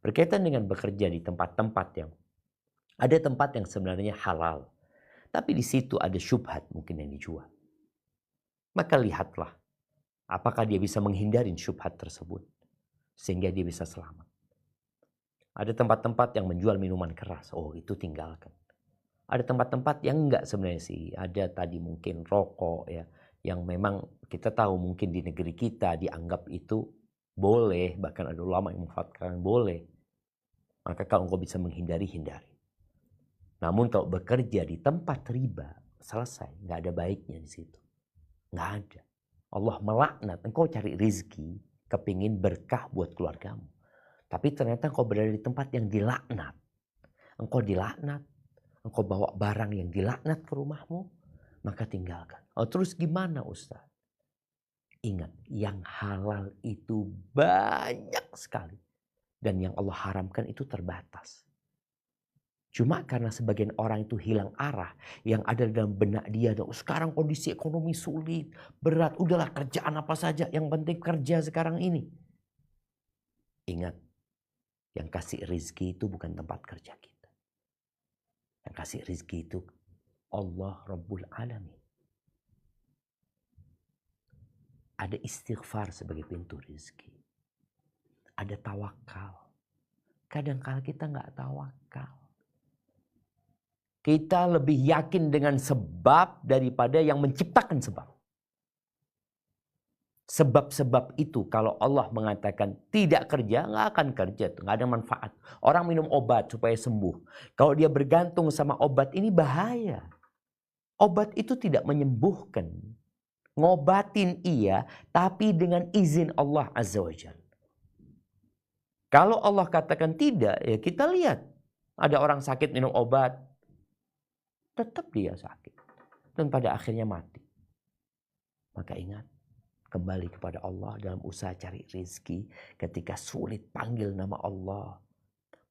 Berkaitan dengan bekerja di tempat-tempat yang ada tempat yang sebenarnya halal, tapi di situ ada syubhat mungkin yang dijual. Maka lihatlah apakah dia bisa menghindari syubhat tersebut sehingga dia bisa selamat. Ada tempat-tempat yang menjual minuman keras, oh itu tinggalkan. Ada tempat-tempat yang enggak sebenarnya sih, ada tadi mungkin rokok ya, yang memang kita tahu mungkin di negeri kita dianggap itu boleh, bahkan ada ulama yang memfatwakan boleh. Maka kalau engkau bisa menghindari, hindari. Namun kalau bekerja di tempat riba, selesai. Nggak ada baiknya di situ. Nggak ada. Allah melaknat. Engkau cari rizki, kepingin berkah buat keluargamu. Tapi ternyata engkau berada di tempat yang dilaknat. Engkau dilaknat. Engkau bawa barang yang dilaknat ke rumahmu, maka tinggalkan. Oh terus gimana Ustaz? Ingat, yang halal itu banyak sekali. Dan yang Allah haramkan itu terbatas. Cuma karena sebagian orang itu hilang arah. Yang ada dalam benak dia. Sekarang kondisi ekonomi sulit, berat. Udahlah kerjaan apa saja. Yang penting kerja sekarang ini. Ingat, yang kasih rizki itu bukan tempat kerja kita. Yang kasih rizki itu Allah Rabbul Alamin. Ada istighfar sebagai pintu rizki. Ada tawakal. Kadang-kala kita nggak tawakal. Kita lebih yakin dengan sebab daripada yang menciptakan sebab. Sebab-sebab itu kalau Allah mengatakan tidak kerja, nggak akan kerja. Nggak ada manfaat. Orang minum obat supaya sembuh. Kalau dia bergantung sama obat ini bahaya. Obat itu tidak menyembuhkan. Ngobatin iya, tapi dengan izin Allah Azza wa Jalla. Kalau Allah katakan tidak, ya kita lihat. Ada orang sakit minum obat, tetap dia sakit. Dan pada akhirnya mati. Maka ingat, kembali kepada Allah dalam usaha cari rezeki. Ketika sulit, panggil nama Allah.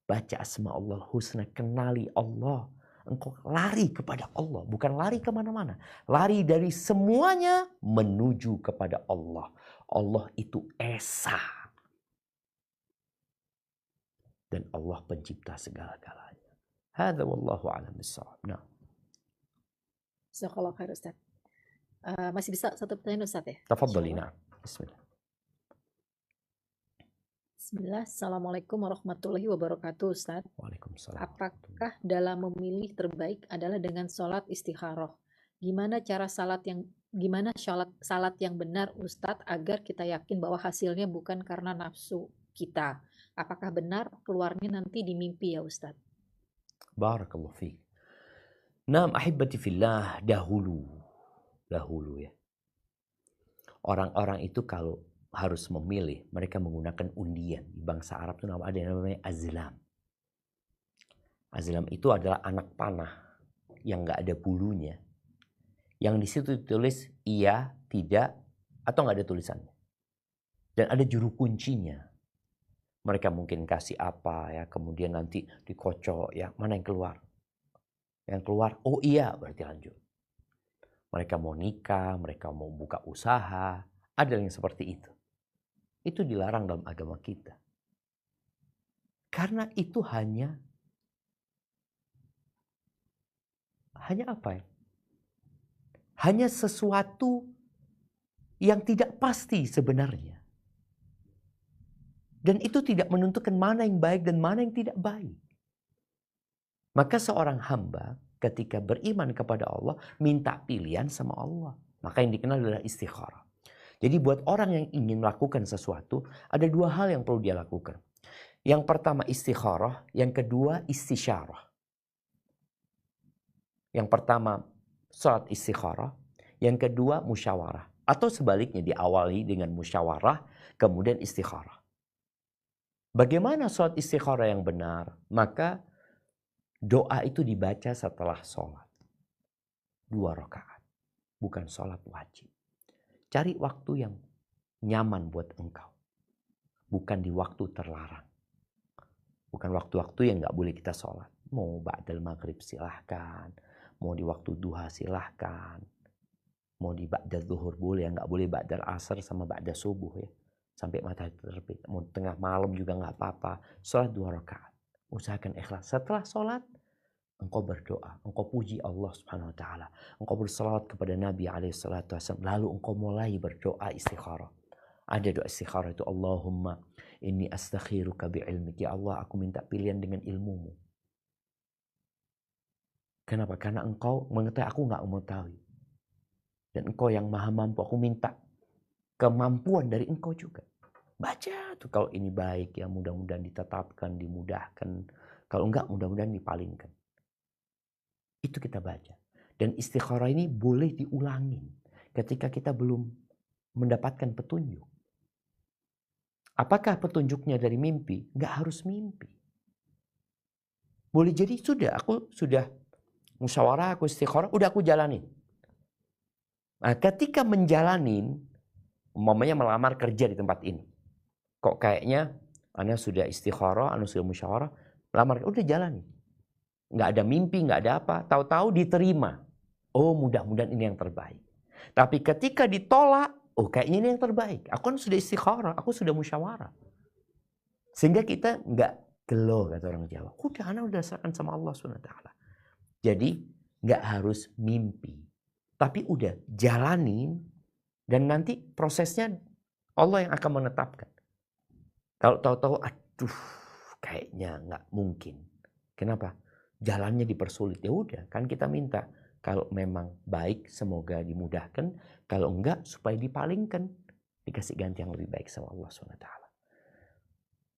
Baca asma Allah husna, kenali Allah. Engkau lari kepada Allah, bukan lari kemana-mana. Lari dari semuanya menuju kepada Allah. Allah itu Esa. Dan Allah pencipta segala-galanya. Hadza wallahu a'lam bissawab. Nah. Jazakallahu khair Ustaz. Masih bisa satu pertanyaan Ustaz ya? Tafadhali, na'am. Bismillah. Bismillah. Assalamualaikum warahmatullahi wabarakatuh Ustaz. Waalaikumsalam. Apakah dalam memilih terbaik adalah dengan sholat istikharah? Gimana salat yang benar Ustadz agar kita yakin bahwa hasilnya bukan karena nafsu kita? Apakah benar keluarnya nanti di mimpi ya Ustadz? Barakallahu fiik. Naam ahibati fillah, dahulu ya. Orang-orang itu kalau harus memilih, mereka menggunakan undian. Di bangsa Arab itu ada yang namanya azlam. Azlam itu adalah anak panah yang nggak ada bulunya. Yang di situ ditulis iya, tidak, atau nggak ada tulisannya. Dan ada juru kuncinya. Mereka mungkin kasih apa ya, kemudian nanti dikocok ya, mana yang keluar? Yang keluar, oh iya, berarti lanjut. Mereka mau nikah, mereka mau buka usaha, ada yang seperti itu. Itu dilarang dalam agama kita. Karena itu hanya hanya apa ya? Hanya sesuatu yang tidak pasti sebenarnya. Dan itu tidak menentukan mana yang baik dan mana yang tidak baik. Maka seorang hamba ketika beriman kepada Allah, minta pilihan sama Allah. Maka yang dikenal adalah istikharah. Jadi buat orang yang ingin melakukan sesuatu, ada dua hal yang perlu dia lakukan. Yang pertama istikharah, yang kedua istisyarah. Yang pertama salat istikharah, yang kedua musyawarah. Atau sebaliknya diawali dengan musyawarah, kemudian istikharah. Bagaimana salat istikharah yang benar? Maka doa itu dibaca setelah sholat. 2 rakaat. Bukan sholat wajib. Cari waktu yang nyaman buat engkau. Bukan di waktu terlarang. Bukan waktu-waktu yang gak boleh kita sholat. Mau ba'dal maghrib silahkan. Mau di waktu duha silahkan. Mau di ba'dal zuhur boleh. Gak boleh ba'dal asar sama ba'dal subuh ya. Sampai matahari terbit. Mau tengah malam juga gak apa-apa. Sholat 2 rakaat. Usahakan ikhlas. Setelah sholat, engkau berdoa, engkau puji Allah Subhanahu wa taala, engkau bersalawat kepada Nabi alaihi salatu wasallam, lalu engkau mulai berdoa istikharah. Ada doa istikharah itu, Allahumma inni astakhiruka bi'ilmik, ya Allah aku minta pilihan dengan ilmumu. Kenapa? Karena engkau mengetahui, aku enggak mengetahui. Dan engkau yang maha mampu, aku minta kemampuan dari engkau juga. Baca tuh, kalau ini baik ya mudah-mudahan ditetapkan, dimudahkan. Kalau enggak mudah-mudahan dipalingkan. Itu kita baca. Dan istikharah ini boleh diulangin ketika kita belum mendapatkan petunjuk. Apakah petunjuknya dari mimpi? Nggak harus mimpi. Boleh jadi aku sudah musyawarah, aku istikharah, udah aku jalanin. Nah, ketika menjalanin, umpamanya melamar kerja di tempat ini. Kok kayaknya Anda sudah istikharah, Anda sudah musyawarah, melamar, udah jalanin. Nggak ada mimpi, nggak ada apa. Tahu-tahu diterima. Oh, mudah-mudahan ini yang terbaik. Tapi ketika ditolak, oh kayaknya ini yang terbaik. Aku kan sudah istikharah, aku sudah musyawarah. Sehingga kita nggak gelo, kata orang Jawa. Udah, anak udah serahkan sama Allah SWT. Jadi nggak harus mimpi. Tapi udah jalanin. Dan nanti prosesnya Allah yang akan menetapkan. Kalau tahu-tahu, aduh kayaknya nggak mungkin. Kenapa? Jalannya dipersulit, ya udah kan kita minta kalau memang baik semoga dimudahkan, kalau enggak supaya dipalingkan, dikasih ganti yang lebih baik sama Allah SWT.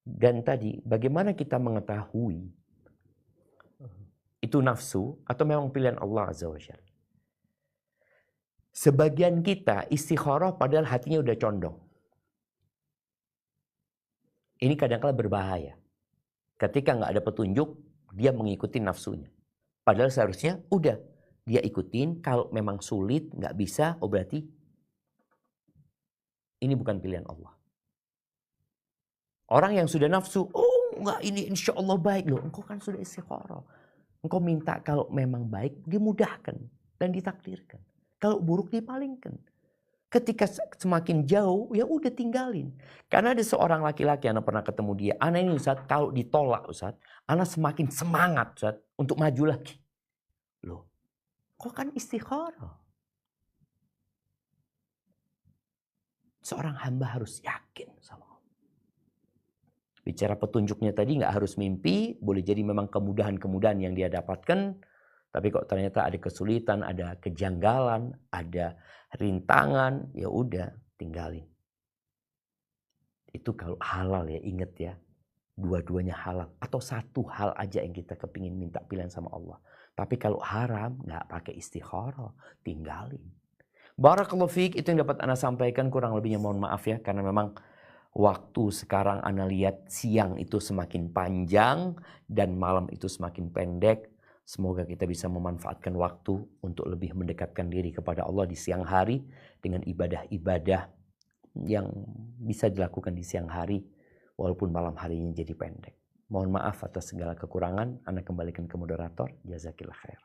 Dan tadi bagaimana kita mengetahui itu nafsu atau memang pilihan Allah Azza wa Jalla? Sebagian kita istikharah padahal hatinya udah condong. Ini kadang-kadang berbahaya. Ketika nggak ada petunjuk, dia mengikuti nafsunya. Padahal seharusnya udah dia ikutin. Kalau memang sulit, nggak bisa, oh berarti ini bukan pilihan Allah. Orang yang sudah nafsu, oh nggak, ini insya Allah baik loh. Engkau kan sudah istikharah. Engkau minta kalau memang baik dimudahkan dan ditakdirkan. Kalau buruk dipalingkan. Ketika semakin jauh, ya udah tinggalin. Karena ada seorang laki-laki, Ana pernah ketemu dia. Ana ini Ustaz, kalau ditolak Ustaz, Ana semakin semangat Ustaz untuk maju lagi. Loh, kok kan istikharah? Seorang hamba harus yakin sama Allah. Bicara petunjuknya tadi nggak harus mimpi, boleh jadi memang kemudahan-kemudahan yang dia dapatkan. Tapi kok ternyata ada kesulitan, ada kejanggalan, ada rintangan, ya udah tinggalin. Itu kalau halal ya, ingat ya. Dua-duanya halal. Atau satu hal aja yang kita kepingin minta pilihan sama Allah. Tapi kalau haram, nggak pakai istikharah, tinggalin. Barakallahu fiik, itu yang dapat Ana sampaikan, kurang lebihnya mohon maaf ya. Karena memang waktu sekarang Ana lihat siang itu semakin panjang dan malam itu semakin pendek. Semoga kita bisa memanfaatkan waktu untuk lebih mendekatkan diri kepada Allah di siang hari dengan ibadah-ibadah yang bisa dilakukan di siang hari walaupun malam harinya jadi pendek. Mohon maaf atas segala kekurangan. Ana kembalikan ke moderator. Jazakillah khair.